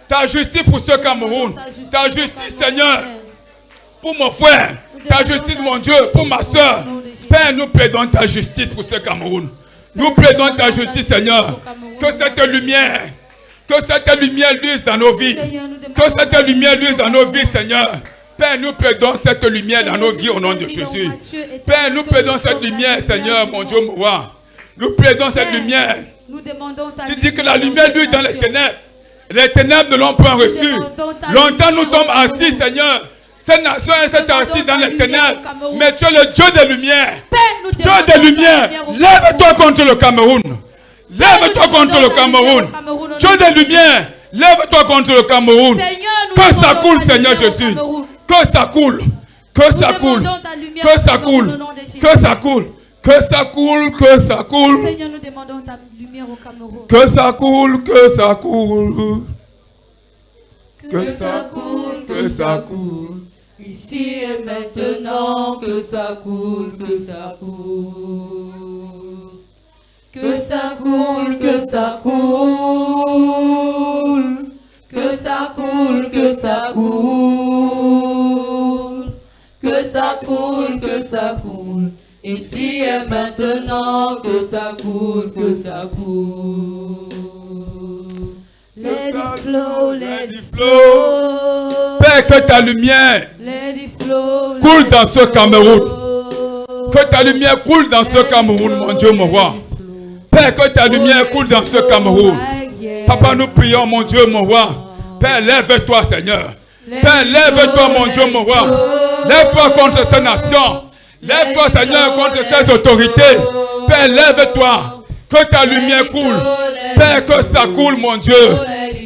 Ta justice pour ce Cameroun. Ta justice, Seigneur, pour mon frère. Ta justice, mon Dieu, pour ma soeur. Père, nous plaidons ta justice pour ce Cameroun. Nous plaidons ta justice, Seigneur. Que cette lumière luise dans nos vies. Que cette lumière luise dans nos vies, Seigneur. Père, nous plaidons cette lumière dans nos vies au nom de Jésus. Père, nous plaidons cette lumière, Seigneur, mon Dieu, mon roi. Nous plaidons cette lumière. Tu dis que la lumière luise dans les ténèbres. Les ténèbres ne l'ont pas reçu. Longtemps nous sommes assis, Seigneur. Cette nation est assise dans les ténèbres. Mais tu es le Dieu des lumières. Dieu des lumières. Lève-toi contre le Cameroun. Lève-toi contre le Cameroun. Dieu des lumières. Lève-toi contre le Cameroun. Que ça coule, Seigneur Jésus. Que ça coule. Que ça coule. Que ça coule. Que ça coule. Que ça coule. Que ça coule. Seigneur, nous demandons ta lumière au Cameroun. Que ça coule. Que ça coule. Que ça coule, que ça coule. Ici et maintenant, que ça coule, que ça coule. Que ça coule, que ça coule. Que ça coule, que ça coule. Que ça coule, que ça coule. Ici et maintenant, que ça coule, que ça coule. Let it flow, let it flow. Père, que ta lumière coule dans ce Cameroun. Que ta lumière coule dans ce Cameroun, mon Dieu, mon roi. Père, que ta lumière coule dans ce Cameroun. Papa, nous prions, mon Dieu, mon roi. Père, lève-toi, Seigneur. Père, lève-toi, mon Dieu, mon roi. Lève-toi contre ces nations. Lève-toi, Seigneur, contre ces autorités. Père, lève-toi. Que ta lumière coule. Père, que ça coule, mon Dieu.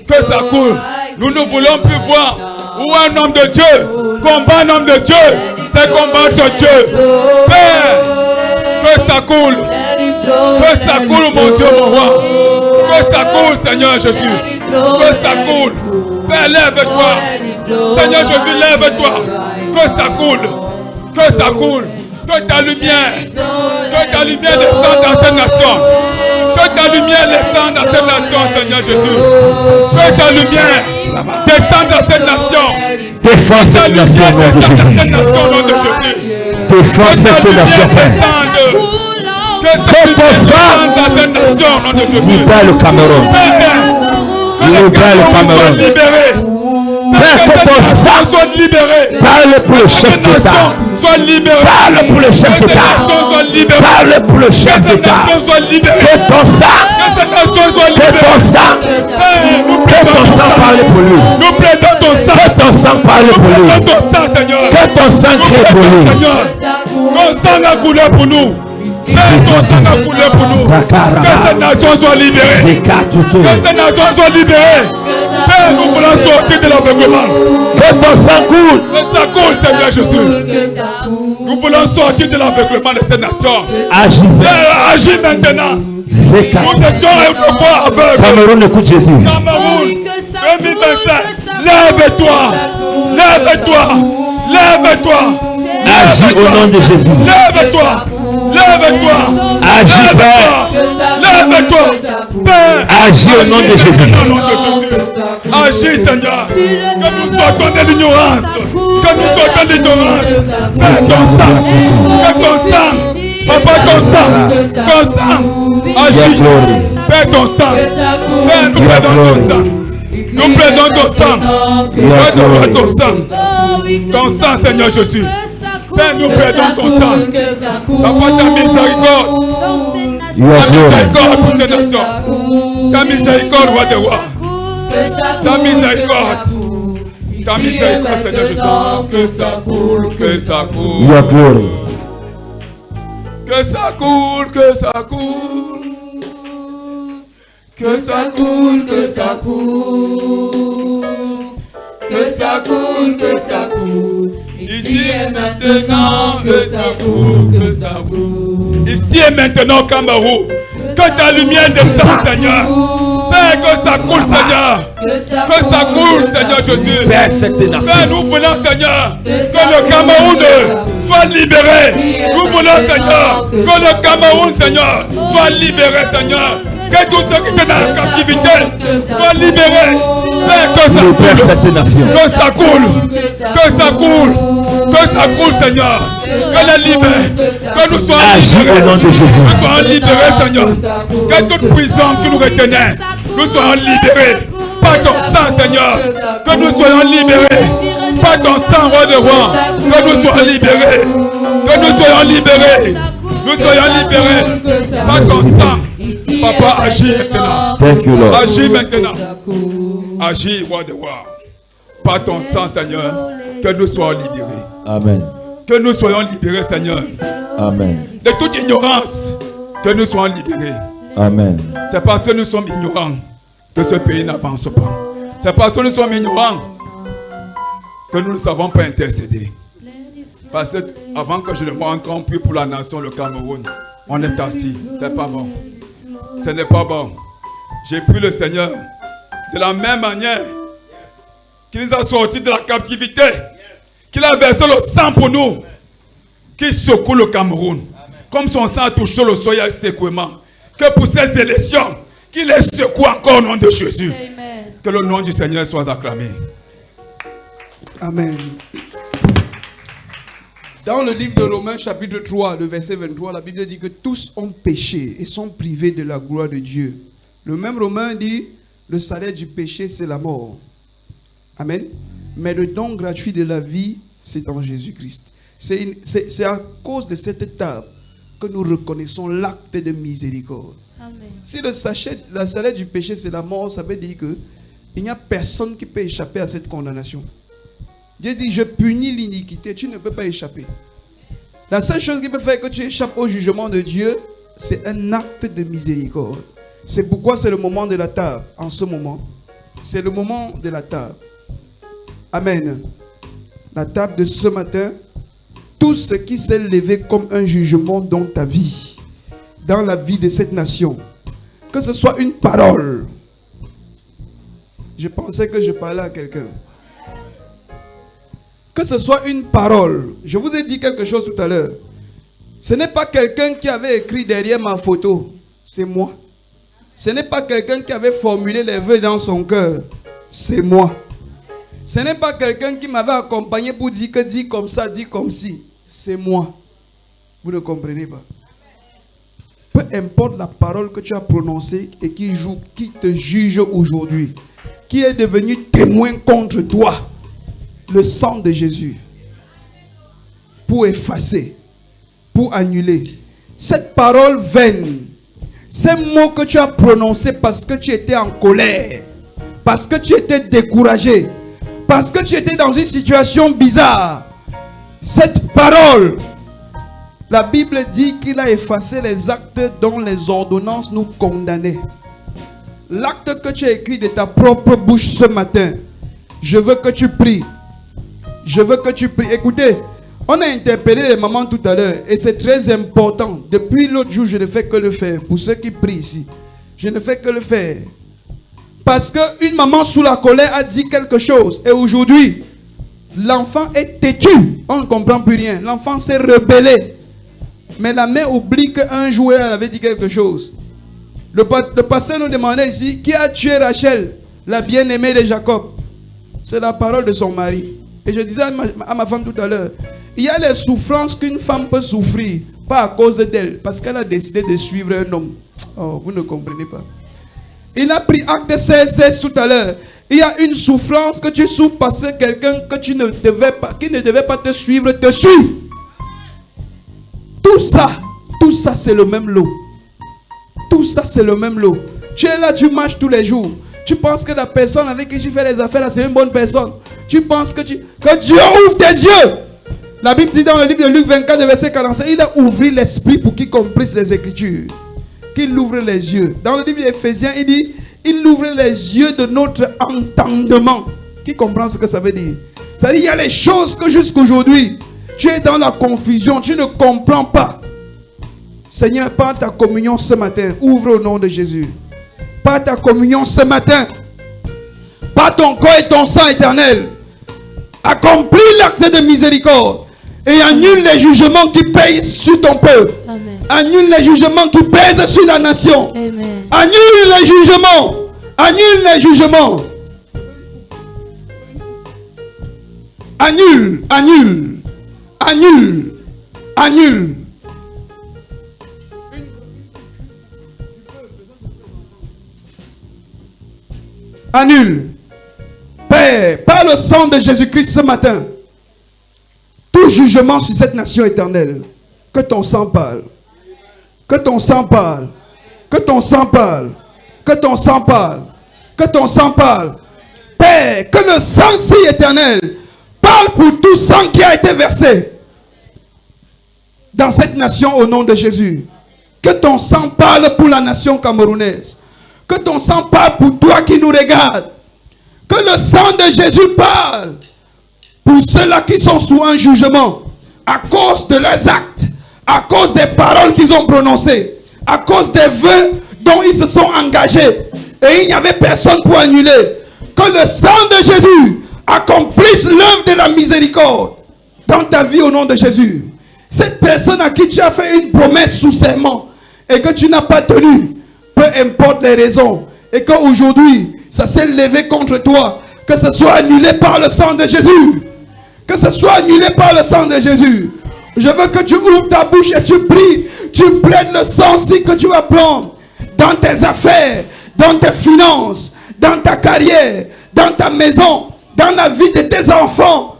Que ça coule. Nous ne voulons plus voir où un homme de Dieu combat un homme de Dieu. C'est combattre Dieu. Père, que ça coule. Que ça coule, mon Dieu, mon roi. Que ça coule, Seigneur Jésus. Que ça coule. Père, lève-toi. Seigneur Jésus, lève-toi. Que ça coule. Que ça coule. Que ta lumière descende dans cette nation. Que ta lumière descende dans cette nation, Seigneur Jésus. Que ta lumière descende dans cette nation. Défends cette nation au nom de Jésus. Défends cette nation, Père. Que ton sang libère le Cameroun. Libère le Cameroun. Père, que ton sang soit libéré. Parle pour le chef d'État. Parle pour le chef d'État. Parle pour le chef d'État. Que ton sang. Que ton sang. Que ton sang parle pour lui. Nous plaidons ton sang. Que ton sang parle pour lui. Que ton sang crie pour lui. Ton sang a coulé pour nous. Ton sang a coulé pour nous. Que cette nation soit libérée. Que cette nation soit libérée. Père, nous voulons sortir de l'aveuglement. Que ton sang coule. Que ça coule, Seigneur Jésus. Nous voulons sortir de l'aveuglement de cette nation. Agis. Agis maintenant. Nous étions autrefois aveugles. Cameroun, écoute Jésus. Cameroun, 2025. Lève-toi. Lève-toi. Lève-toi. Agis au nom de Jésus. Lève-toi. Lève-toi. Agis, Père. Lève-toi. Père. Agis au nom de Jésus. Au nom de Jésus. Agis, Seigneur. Que nous sortons de l'ignorance. Que nous sortons de l'ignorance. Père, ton sang. Père, ton sang. Papa, ton sang. Ton sang. Agis. Père, ton sang. Père, nous plaidons ton sang. Nous plaidons ton sang. Père, ton sang. Ton sang, Seigneur Jésus. Père, nous plaidons ton sang. Papa, ta miséricorde. Ta miséricorde pour ces nations. Ta miséricorde, roi des rois. Ta miséricorde. Ta miséricorde, Seigneur Jésus. Que ça coule, que ça coule. Your glory. Que ça coule, que ça coule. Que ça coule, que ça coule. Que ça coule, que ça coule. Ici et maintenant, que ça coule, que ça coule. Ici et maintenant, au Cameroun. Que ta lumière descende, Seigneur. Père, que ça coule, Seigneur. Que ça coule, Seigneur Jésus. Père, cette nation. Père, nous voulons, Seigneur, que le Cameroun soit libéré. Nous voulons, Seigneur, que le Cameroun, Seigneur, soit libéré, Seigneur. Que tous ceux qui étaient dans la captivité soient libérés. Père, que ça coule. Cette nation. Que ça coule. Que ça coule. Que ça coule, Seigneur. Que les libère. Que nous soyons libérés. Au nom de Jésus. Que nous soyons libérés, Seigneur. Que toute prison qui nous retenait, nous soyons libérés. Par ton sang, Seigneur. Que nous soyons libérés. Par ton sang, roi de rois. Que nous soyons libérés. Que nous soyons libérés. Nous soyons libérés. Par ton sang. Papa, agis maintenant. Thank you, Lord. Agis maintenant. Agis, roi de rois. Par ton sang, Seigneur. Que nous soyons libérés. Amen. Que nous soyons libérés, Seigneur. Amen. De toute ignorance. Que nous soyons libérés. Amen. C'est parce que nous sommes ignorants que ce pays n'avance pas. C'est parce que nous sommes ignorants que nous ne savons pas intercéder. Parce que avant que je ne me rende compte, puis pour la nation, le Cameroun, on est assis. C'est pas bon. Ce n'est pas bon. J'ai pris le Seigneur de la même manière qu'il nous a sortis de la captivité, qu'il a versé le sang pour nous, qu'il secoue le Cameroun. Comme son sang a touché le sol, il y a secouement. Que pour ces élections, qu'il les secoue encore au nom de Jésus. Amen. Que le nom du Seigneur soit acclamé. Amen. Dans le livre de Romains, chapitre 3, le verset 23, la Bible dit que tous ont péché et sont privés de la gloire de Dieu. Le même Romain dit, le salaire du péché, c'est la mort. Amen. Mais le don gratuit de la vie, c'est en Jésus-Christ. C'est à cause de cette étape que nous reconnaissons l'acte de miséricorde. Amen. Si le salaire du péché, c'est la mort, ça veut dire qu'il n'y a personne qui peut échapper à cette condamnation. Dieu dit, je punis l'iniquité, tu ne peux pas échapper. La seule chose qui peut faire que tu échappes au jugement de Dieu, c'est un acte de miséricorde. C'est pourquoi c'est le moment de la table, en ce moment. C'est le moment de la table. Amen. La table de ce matin, tout ce qui s'est levé comme un jugement dans ta vie, dans la vie de cette nation, que ce soit une parole. Je pensais que je parlais à quelqu'un. Que ce soit une parole. Je vous ai dit quelque chose tout à l'heure. Ce n'est pas quelqu'un qui avait écrit derrière ma photo. C'est moi. Ce n'est pas quelqu'un qui avait formulé les vœux dans son cœur. C'est moi. Ce n'est pas quelqu'un qui m'avait accompagné pour dire que dis comme ça, dis comme ci. C'est moi. Vous ne comprenez pas. Peu importe la parole que tu as prononcée et qui te juge aujourd'hui, qui est devenu témoin contre toi, le sang de Jésus, pour effacer, pour annuler. Cette parole vaine, ces mots que tu as prononcés parce que tu étais en colère, parce que tu étais découragé, parce que tu étais dans une situation bizarre, cette parole, la Bible dit qu'il a effacé les actes dont les ordonnances nous condamnaient. L'acte que tu as écrit de ta propre bouche ce matin, je veux que tu pries. Je veux que tu pries. Écoutez, on a interpellé les mamans tout à l'heure et c'est très important. Depuis l'autre jour, je ne fais que le faire. Pour ceux qui prient ici, je ne fais que le faire. Parce qu'une maman sous la colère a dit quelque chose et aujourd'hui, l'enfant est têtu. On ne comprend plus rien. L'enfant s'est rebellé. Mais la mère oublie qu'un jour, elle avait dit quelque chose. Le pasteur nous demandait ici, qui a tué Rachel, la bien-aimée de Jacob? C'est la parole de son mari. Et je disais à ma femme tout à l'heure, il y a les souffrances qu'une femme peut souffrir, pas à cause d'elle, parce qu'elle a décidé de suivre un homme. Oh, vous ne comprenez pas. Il a pris acte 16 tout à l'heure. Il y a une souffrance que tu souffres parce que quelqu'un que tu ne devais pas, qui ne devait pas te suivre, te suit. Tout ça c'est le même lot. Tout ça c'est le même lot. Tu es là, tu marches tous les jours. Tu penses que la personne avec qui tu fais les affaires là, c'est une bonne personne. Tu penses que Dieu ouvre tes yeux. La Bible dit dans le livre de Luc 24, verset 45, il a ouvert l'esprit pour qu'il comprenne les Écritures. Qu'il ouvre les yeux. Dans le livre d'Éphésiens, il dit, il ouvre les yeux de notre entendement. Qui comprend ce que ça veut dire? Ça veut dire, il y a les choses que jusqu'aujourd'hui, tu es dans la confusion, tu ne comprends pas. Seigneur, par ta communion ce matin, ouvre au nom de Jésus. Par ta communion ce matin, par ton corps et ton sang éternel, accomplis l'acte de miséricorde et annule les jugements qui pèsent sur ton peuple. Amen. Annule les jugements qui pèsent sur la nation. Amen. Annule les jugements. Annule les jugements. Annule, annule, annule, annule. Annule. Père, par le sang de Jésus-Christ ce matin, tout jugement sur cette nation éternelle, que ton sang parle. Que ton sang parle. Que ton sang parle. Que ton sang parle. Que ton sang parle. Père, que le sang si éternel parle pour tout sang qui a été versé dans cette nation au nom de Jésus. Que ton sang parle pour la nation camerounaise. Que ton sang parle pour toi qui nous regarde. Que le sang de Jésus parle pour ceux-là qui sont sous un jugement à cause de leurs actes, à cause des paroles qu'ils ont prononcées, à cause des vœux dont ils se sont engagés. Et il n'y avait personne pour annuler. Que le sang de Jésus accomplisse l'œuvre de la miséricorde dans ta vie au nom de Jésus. Cette personne à qui tu as fait une promesse sous serment et que tu n'as pas tenu, peu importe les raisons, et qu'aujourd'hui ça s'est levé contre toi, que ce soit annulé par le sang de Jésus. Que ce soit annulé par le sang de Jésus. Je veux que tu ouvres ta bouche et tu pries. Tu plaides le sang si que tu vas prendre dans tes affaires, dans tes finances, dans ta carrière, dans ta maison, dans la vie de tes enfants.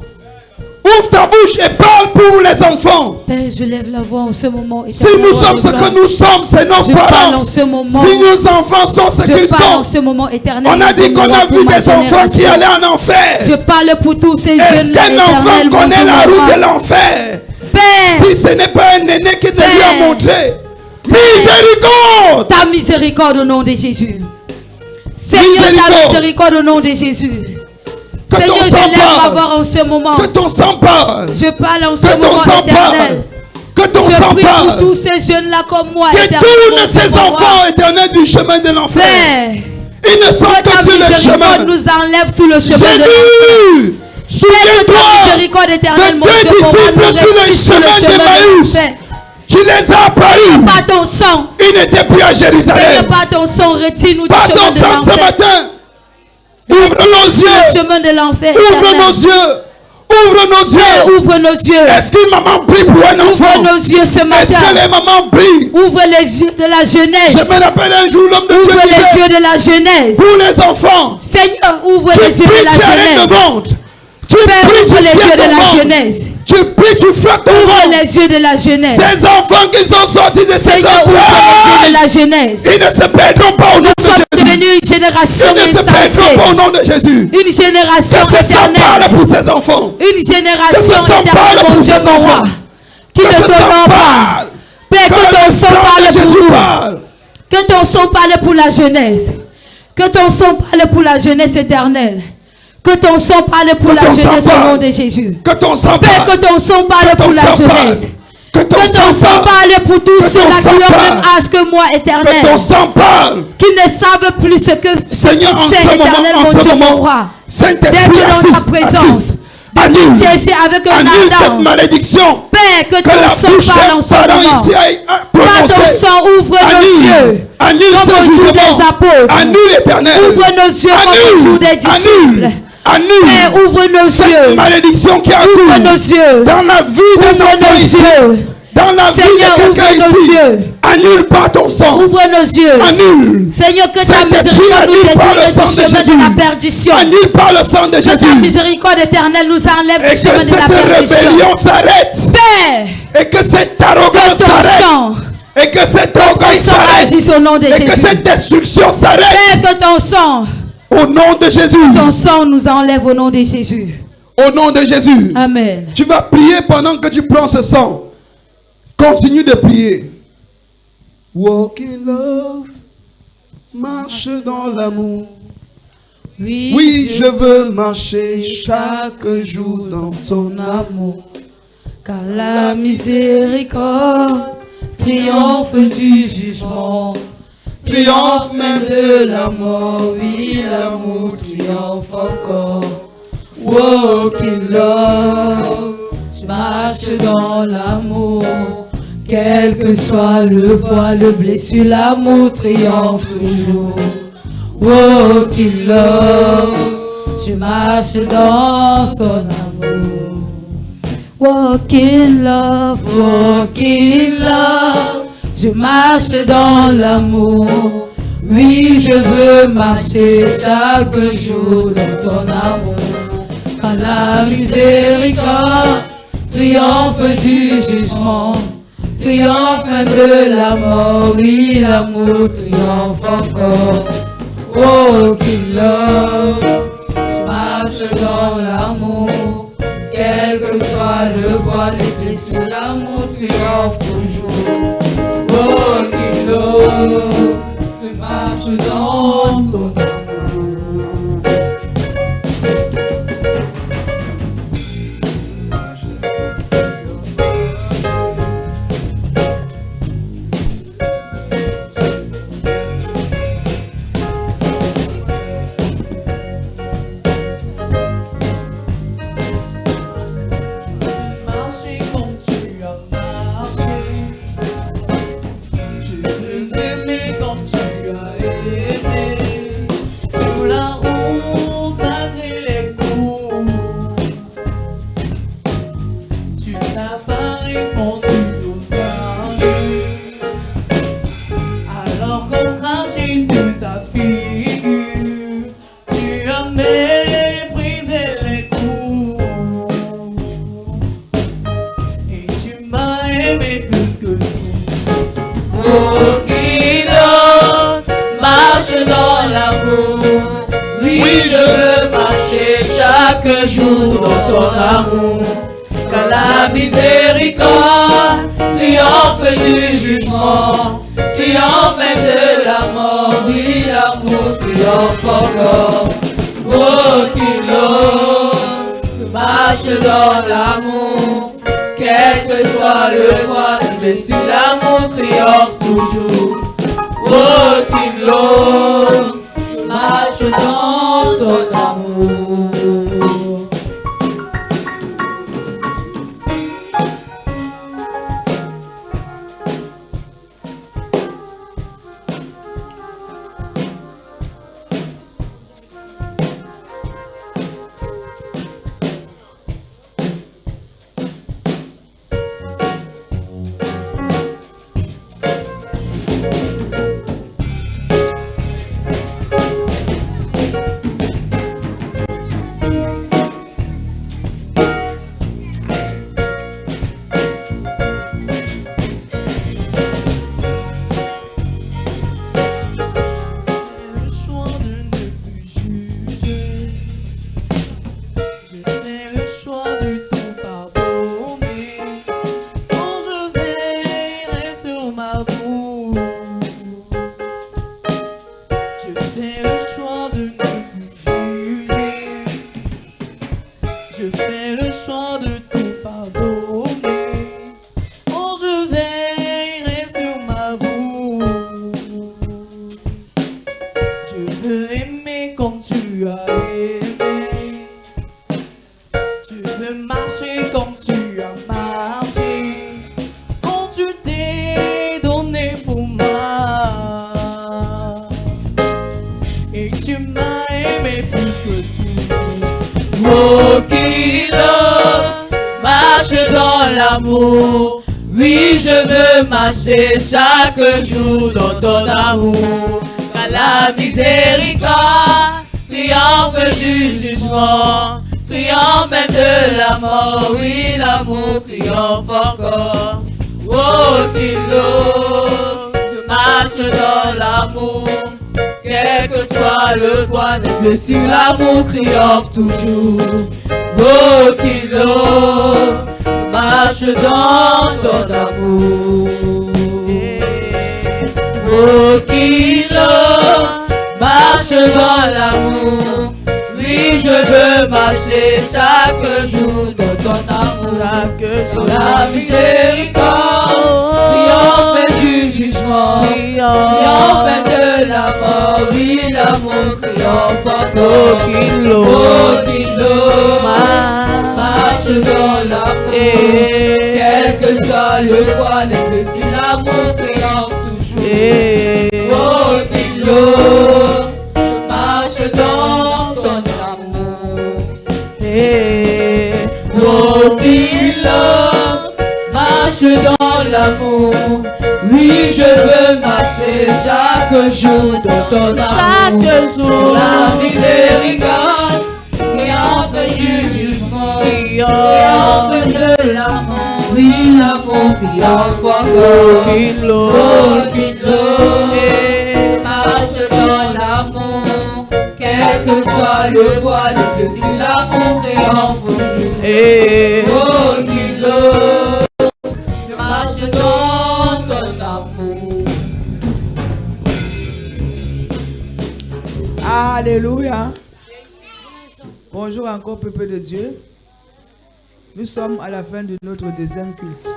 Ouvre ta bouche et parle pour les enfants. Père, je lève la voix en ce moment. Si nous sommes ce que nous sommes, c'est nos parents. Si nos enfants sont ce qu'ils sont, en ce moment éternel, on a dit qu'on a vu des enfants qui allaient en enfer. Je parle pour tous ces jeunes. Est-ce qu'un enfant connaît la route de l'enfer? Père, si ce n'est pas un aîné qui te lui a montré, miséricorde. Ta miséricorde au nom de Jésus. Seigneur, ta miséricorde au nom de Jésus. Que Seigneur, je lève ma voix en ce moment. Que ton sang parle. Je parle en ce moment éternel. Que ton sang parle. Je prie pour tous ces jeunes-là comme moi. Que tourne ces enfants éternels du chemin de l'enfer. Père, Ils ne sont Que que ta sur le miséricorde chemin. nous enlève sur le chemin de l'enfer. Jésus, Père, que ta souviens-toi miséricorde éternelle, de mon deux Dieu, pour disciples nous sur le réussir sur le chemin chemin de d'Emmaüs. l'enfer. Tu les as apparus. Par ton sang, Ils n'étaient plus à Seigneur, Jérusalem. par ton sang, retire-nous du Par chemin ton de sang ce l'enfer. matin. Ouvre Retire-nous nos sur le yeux. chemin de l'enfer. Ouvre éternel. nos yeux. Ouvre nos Père, yeux. ouvre nos yeux. Est-ce qu'une maman prie pour un Ouvre enfant? nos yeux ce Est-ce que matin. les mamans prient? Ouvre les yeux de la Je jeunesse. me rappelle un jour l'homme de Dieu Ouvre les disait yeux de la jeunesse. pour les enfants. Seigneur, ouvre Tu les yeux pries, de la tu arrêtes de jeunesse. vendre. Tu Père, pries, ouvre tu les fais yeux de ton la ventre. jeunesse. Tu pries, tu fais ton Ouvre ventre. les yeux de la jeunesse. Ces enfants qui sont sortis de ces Seigneur, ouvre les yeux de la jeunesse. ils ne se perdront pas au nom Nous sommes de Jésus. devenus une génération Ils ne se perdront insensée. pas au nom de Jésus. Une génération Que ce sang parle éternelle. pour ces enfants. Une Que génération ce sang éternelle, parle mon pour Dieu, ces mon roi. enfants. Qui Que ne ce sang t'honore pas. parle. Père, que Que ton le sang sang parle de pour Jésus nous. parle. Que ton sang parle pour la jeunesse. Que ton sang parle pour la jeunesse éternelle. Que ton sang parle pour Que la ton sang jeunesse au parle. nom de Jésus. Que ton sang Père, parle. que ton sang parle Que ton pour la sang parle. jeunesse. Que ton Que ton sang sang parle. parle pour tous Que ton ceux-là sang qui ont le parle. même âge que moi, Que ton éternel. sang parle. Qui ne savent plus ce que Seigneur, en c'est ce éternel, moment, mon Dieu, mon roi. Saint-Esprit, D'être dans ta assiste, présence. assiste. Annule, Chercher avec un annule cette ardent. malédiction Père, que que la ton sang bouche parle en des ce parents moment. ici a Par ton prononcé. sang, ouvre nos yeux. Annule Comme ce au jour jugement. des apôtres. Annule l'éternel. Ouvre nos yeux comme au jour des disciples. Annule. Père, ouvre nos Cette yeux. malédiction qui Ouvre nos accuse yeux. dans la vie de Ouvre nos nos ici. yeux. Dans la Seigneur, vie de quelqu'un ouvre nos ici. yeux. Annule par ton sang. Ouvre nos yeux. Annule. Seigneur, que ta Saint-Esprit, miséricorde nous annule par le détourne sang du de chemin Jésus. de la perdition. Annule par le sang de Que ta Jésus. miséricorde éternelle nous enlève Et du que chemin de la cette perdition. rébellion s'arrête. Père, Et que cette que arrogance ton s'arrête. sang, Et que cette ton orgueil sang s'arrête. agisse au nom de Et que Jésus. cette destruction s'arrête. Père, que ton sang, Au nom de Jésus. ton sang nous enlève au nom de Jésus. Au nom de Jésus. Amen. Tu vas prier pendant que tu prends ce sang. Continue de prier. Walk in love. Marche dans l'amour. Oui, je veux marcher chaque jour dans ton amour. Car la miséricorde triomphe du jugement, triomphe même de la mort, oui, l'amour triomphe encore. Walk in love, je marche dans l'amour, quel que soit le poids, le blessure, l'amour triomphe toujours. Walk in love, je marche dans ton amour. Walk in love, je marche dans l'amour. Oui, je veux marcher chaque jour dans ton amour. Car la miséricorde triomphe du jugement, triomphe même de la mort. Oui, l'amour triomphe encore. Walk in love, je marche dans l'amour. Quel que soit le poids des blessures, l'amour triomphe toujours. Walk in love, je marche dans ton amour. Chaque jour dans ton amour, car la miséricorde triomphe du jugement, triomphe même de la mort, oui l'amour triomphe encore. Walk in love, je marche dans l'amour, quel que soit le poids de blessure, l'amour triomphe toujours. Walk in love, je marche marche dans ton amour. Oui, je veux marcher chaque jour dans ton amour. Car la miséricorde triomphe du jugement, triomphe même de la mort. Oui, l'amour triomphe encore. Oh, Kilo, je marche dans l'amour. Quel que soit le poids des blessures, l'amour triomphe toujours. Oh, Kilo, marche dans ton amour. Oh, Kilo, marche dans l'amour. Oui, je veux marcher chaque jour dans ton amour. Chaque jour. La miséricorde triomphe du jugement, triomphe de la mort. Oui, l'amour triomphe encore. Oh, Kilo, marche dans l'amour. Quel que soit le poids des blessures, l'amour triomphe toujours. Oh, Kilo, marche dans ton amour. Oh, Kilo, marche dans l'amour. Oui, je veux marcher chaque jour dans ton amour. Chaque jour. La miséricorde triomphe du jugement, triomphe de l'amour. Oui, l'amour triomphe encore. Kilo, marche dans l'amour. Quel que soit le poids de Dieu, si l'amour triomphe toujours. Oh, Kilo, je marche dans ton amour. Alléluia. Bonjour encore, peuple de Dieu. Nous sommes à la fin de notre deuxième culte.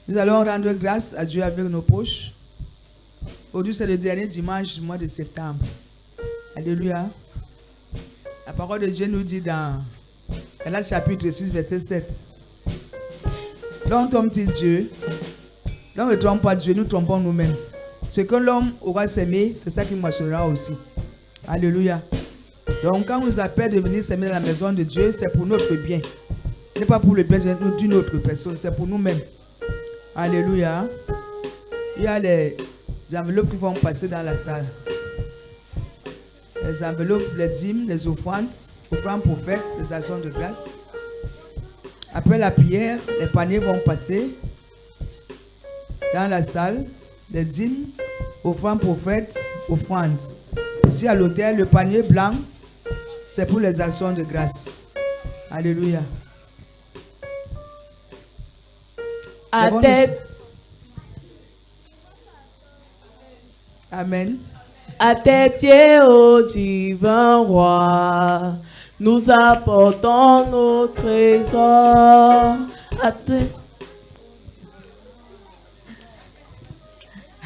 Nous allons rendre grâce à Dieu avec nos poches. Aujourd'hui, c'est le dernier dimanche du mois de septembre. Alléluia. La parole de Dieu nous dit dans Galates chapitre 6, verset 7. L'homme trompe-t-il Dieu? L'homme ne trompe pas Dieu, nous trompons nous-mêmes. Ce que l'homme aura semé, c'est ça qu'il moissonnera aussi. Alléluia. Donc, quand on nous appelle de venir s'aimer dans la maison de Dieu, c'est pour notre bien. Ce n'est pas pour le bien d'une autre personne, c'est pour nous-mêmes. Alléluia. Il y a les enveloppes qui vont passer dans la salle. Les enveloppes, les dîmes, les offrandes pour fêtes, les actions de grâce. Après la prière, les paniers vont passer dans la salle. Les dîmes, offrandes pour fêtes, offrandes. Ici à l'hôtel, le panier blanc, c'est pour les actions de grâce. Alléluia. Amen. À tes pieds, ô divin roi, nous apportons nos trésors.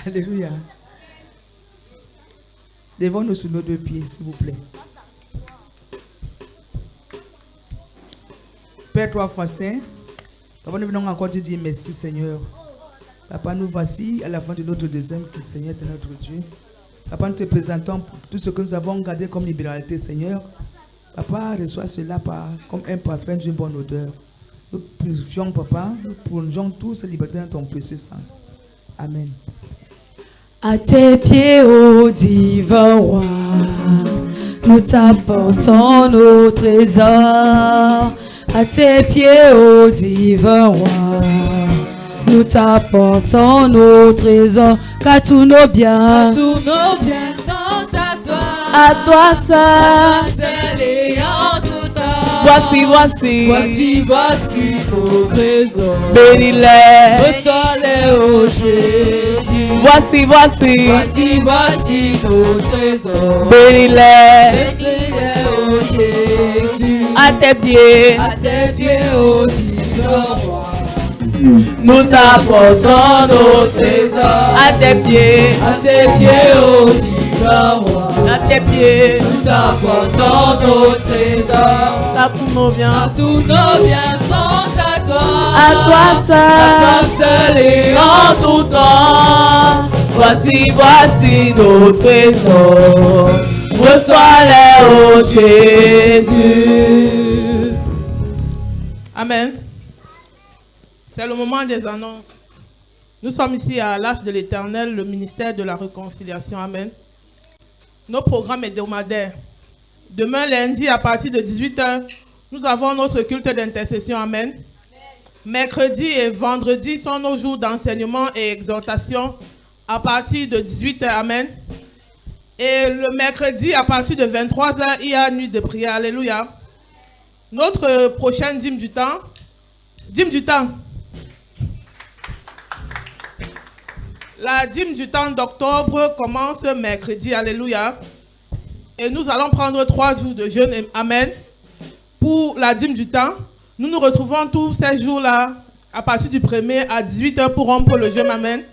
Alléluia. Levons-nous sur nos deux pieds, s'il vous plaît. Père, toi, fois saint, Papa, nous venons encore te dire merci, Seigneur. Papa, nous voici à la fin de notre deuxième culte, Seigneur, de notre Dieu. Papa, nous te présentons pour tout ce que nous avons gardé comme libéralité, Seigneur. Papa, reçois cela comme un parfum d'une bonne odeur. Nous purifions, Papa, nous plongeons tous ces libertés dans ton précieux sang. Amen. À tes pieds, ô divin roi, nous t'apportons nos trésors. À tes pieds, ô divin roi, nous t'apportons nos trésors. Car tous nos biens Tous nos biens sont à toi. à toi seul. Seul et en tout temps. Voici, voici. Voici, voici nos trésors. Bénis-les. Reçois-les, ô Jésus. Voici, voici. Voici, voici nos trésors. Bénis-les. Reçois-les, ô Jésus. À tes pieds, À tes pieds, ô divin roi. nous apportons nos trésors. À tes pieds, À tes pieds, ô divin roi. à tes pieds. Nous t'apportons nos trésors. Car tous nos biens, Car tous nos biens sont à toi. À toi seul. À toi seul et en tout temps. Voici, voici nos trésors. Reçois-les, ô Jésus. Amen. C'est le moment des annonces. Nous sommes ici à l'Arche de l'Éternel, le ministère de la réconciliation. Amen. Nos programmes hebdomadaires. Demain lundi à partir de 18h, nous avons notre culte d'intercession. Amen. Mercredi et vendredi sont nos jours d'enseignement et exhortation à partir de 18h. Amen. Et le mercredi à partir de 23h, il y a nuit de prière. Alléluia. Notre prochaine dîme du temps. La dîme du temps d'octobre commence mercredi. Alléluia. Et nous allons prendre 3 jours de jeûne. Amen. Pour la dîme du temps, nous nous retrouvons tous ces jours-là à partir du 1er à 18h pour rompre le jeûne. Amen.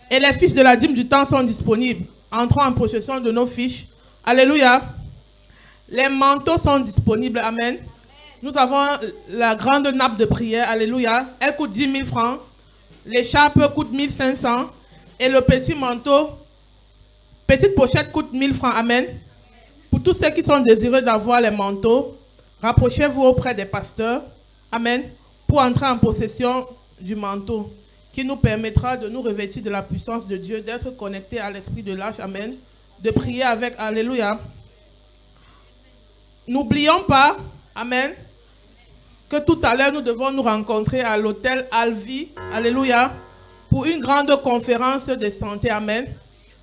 Et les fiches de la dîme du temps sont disponibles. Entrons en possession de nos fiches. Alléluia. Les manteaux sont disponibles. Amen. Nous avons la grande nappe de prière. Alléluia. Elle coûte 10 000 francs. L'écharpe coûte 1 500. Et le petit manteau, petite pochette coûte 1 000 francs. Amen. Pour tous ceux qui sont désireux d'avoir les manteaux, rapprochez-vous auprès des pasteurs. Amen. Pour entrer en possession du manteau qui nous permettra de nous revêtir de la puissance de Dieu, d'être connectés à l'esprit de l'âge. Amen. De prier avec. Alléluia. N'oublions pas, amen, que tout à l'heure nous devons nous rencontrer à l'hôtel Alvi. Alléluia. Pour une grande conférence de santé. Amen.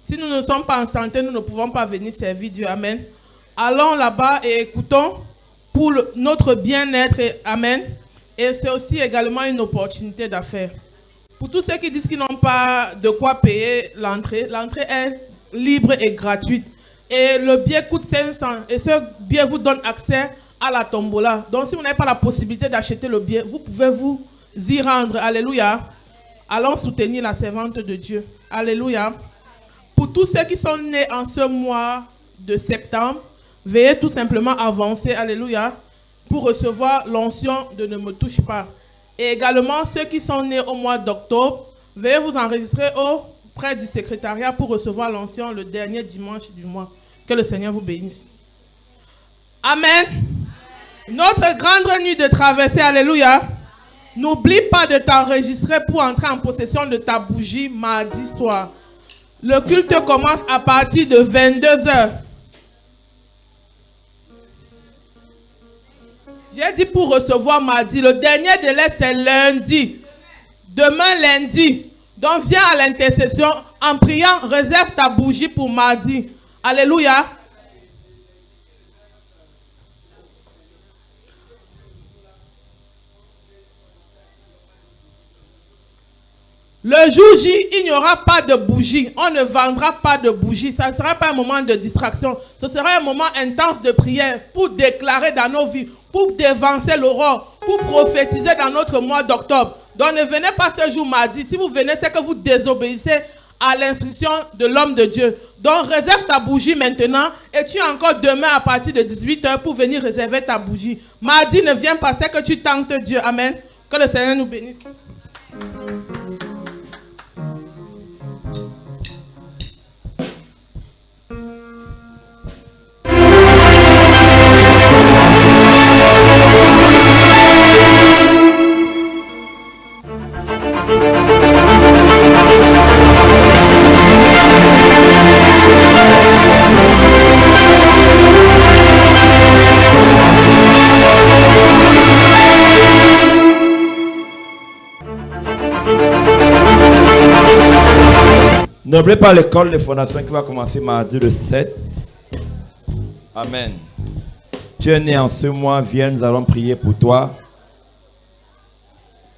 Si nous ne sommes pas en santé, nous ne pouvons pas venir servir Dieu. Amen. Allons là-bas et écoutons pour notre bien-être. Amen. Et c'est aussi également une opportunité d'affaires. Pour tous ceux qui disent qu'ils n'ont pas de quoi payer l'entrée, l'entrée est libre et gratuite. Et le billet coûte 500. Et ce billet vous donne accès à la tombola. Donc si vous n'avez pas la possibilité d'acheter le billet, vous pouvez vous y rendre. Alléluia. Allons soutenir la servante de Dieu. Alléluia. Pour tous ceux qui sont nés en ce mois de septembre, veuillez tout simplement avancer. Alléluia. Pour recevoir l'onction de Ne me touche pas. Et également ceux qui sont nés au mois d'octobre, veuillez vous enregistrer auprès du secrétariat pour recevoir l'onction le dernier dimanche du mois. Que le Seigneur vous bénisse. Amen. Notre grande nuit de traversée. Alléluia. N'oublie pas de t'enregistrer pour entrer en possession de ta bougie mardi soir. Le culte commence à partir de 22h. J'ai dit pour recevoir mardi. Le dernier délai, c'est lundi. Demain, lundi. Donc, viens à l'intercession. En priant, réserve ta bougie pour mardi. Alléluia. Le jour J, il n'y aura pas de bougie. On ne vendra pas de bougie. Ça ne sera pas un moment de distraction. Ce sera un moment intense de prière pour déclarer dans nos vies, pour dévancer l'aurore, pour prophétiser dans notre mois d'octobre. Donc ne venez pas ce jour mardi. Si vous venez, c'est que vous désobéissez à l'instruction de l'homme de Dieu. Donc réserve ta bougie maintenant et tu as encore demain à partir de 18h pour venir réserver ta bougie. Mardi ne vient pas, c'est que tu tentes Dieu. Amen. Que le Seigneur nous bénisse. N'oubliez pas l'école de fondation qui va commencer mardi le 7. Amen. Tu es né en ce mois, viens, nous allons prier pour toi.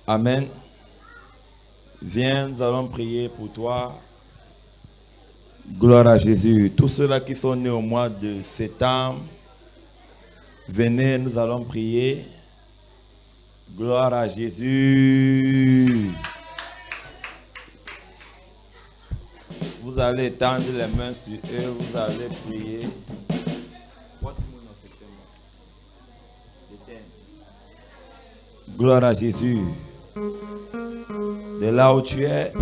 Amen. Viens, nous allons prier pour toi. Gloire à Jésus. Tous ceux-là qui sont nés au mois de septembre, venez, nous allons prier. Gloire à Jésus. Vous allez tendre les mains sur eux, vous allez prier. Gloire à Jésus. De là où tu es,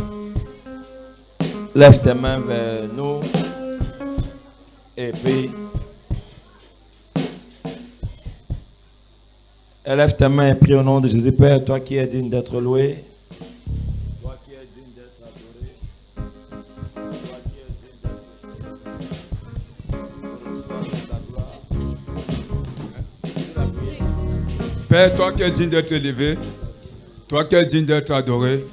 lève tes mains vers nous. Et puis, élève tes mains et prie au nom de Jésus. Père, toi qui es digne d'être loué. Toi qui es digne d'être adoré. Toi qui es digne d'être célébré. Père, toi qui es digne d'être élevé, toi qui es digne d'être adoré,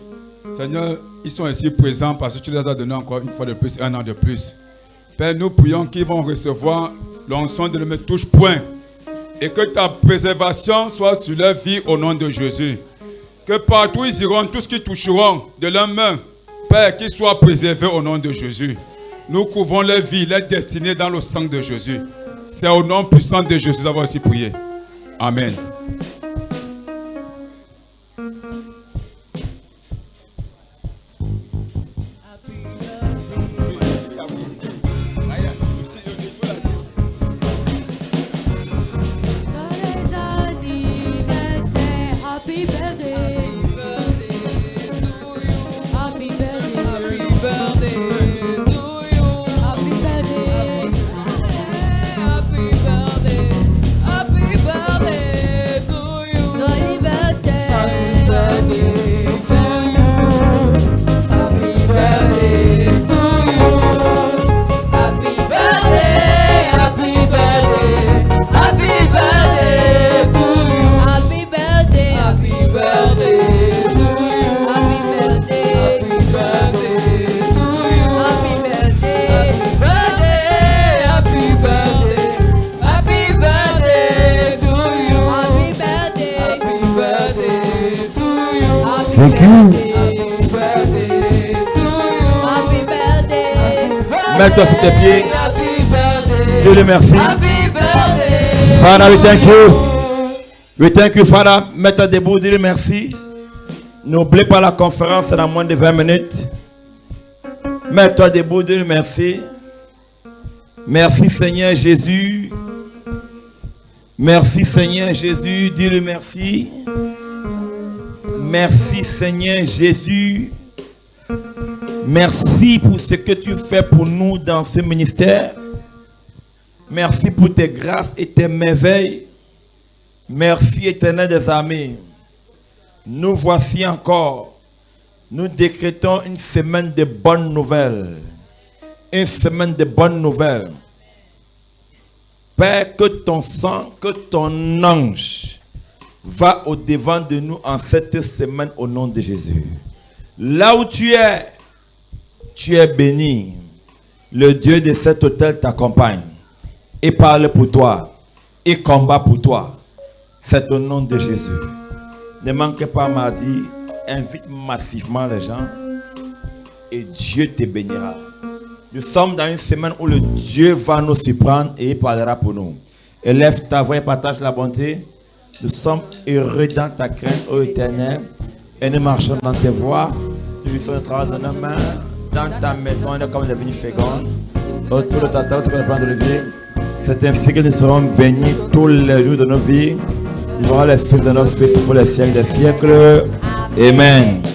Seigneur, ils sont ici présents parce que tu les as donné encore une fois de plus, un an de plus. Père, nous prions qu'ils vont recevoir l'onction de ne me touche point et que ta préservation soit sur leur vie au nom de Jésus. Que partout ils iront, tous qui toucheront de leurs mains, Père, qu'ils soient préservés au nom de Jésus. Nous couvrons leur vie, leur destinée dans le sang de Jésus. C'est au nom puissant de Jésus d'avoir aussi prié. Amen. Thank you. Mets-toi sur tes pieds. Dieu le merci. Father, we thank you. We thank you, Father. Mets-toi debout, Dieu le merci. N'oublie pas la conférence, c'est dans moins de 20 minutes. Mets-toi debout, Dieu le merci. Merci Seigneur Jésus. Merci Seigneur Jésus, Dieu le merci. Merci Seigneur Jésus. Merci pour ce que tu fais pour nous dans ce ministère. Merci pour tes grâces et tes merveilles. Merci Éternel des armées. Nous voici encore. Nous décrétons une semaine de bonnes nouvelles. Une semaine de bonnes nouvelles. Père, que ton sang, que ton ange va au-devant de nous en cette semaine au nom de Jésus. Là où tu es béni. Le Dieu de cet hôtel t'accompagne et parle pour toi et combat pour toi. C'est au nom de Jésus. Ne manquez pas mardi, invite massivement les gens et Dieu te bénira. Nous sommes dans une semaine où le Dieu va nous surprendre et il parlera pour nous. Élève ta voix et partage la bonté. Nous sommes heureux dans ta crainte, ô Éternel, et nous marchons dans tes voies. Nous sommes dans nos mains dans ta maison, on est comme des vignes fécondes. Autour de ta table, c'est qu'on apprend de levier. C'est ainsi que nous serons bénis tous les jours de nos vies. Nous verrons les fils de nos fils pour les siècles des siècles. Amen.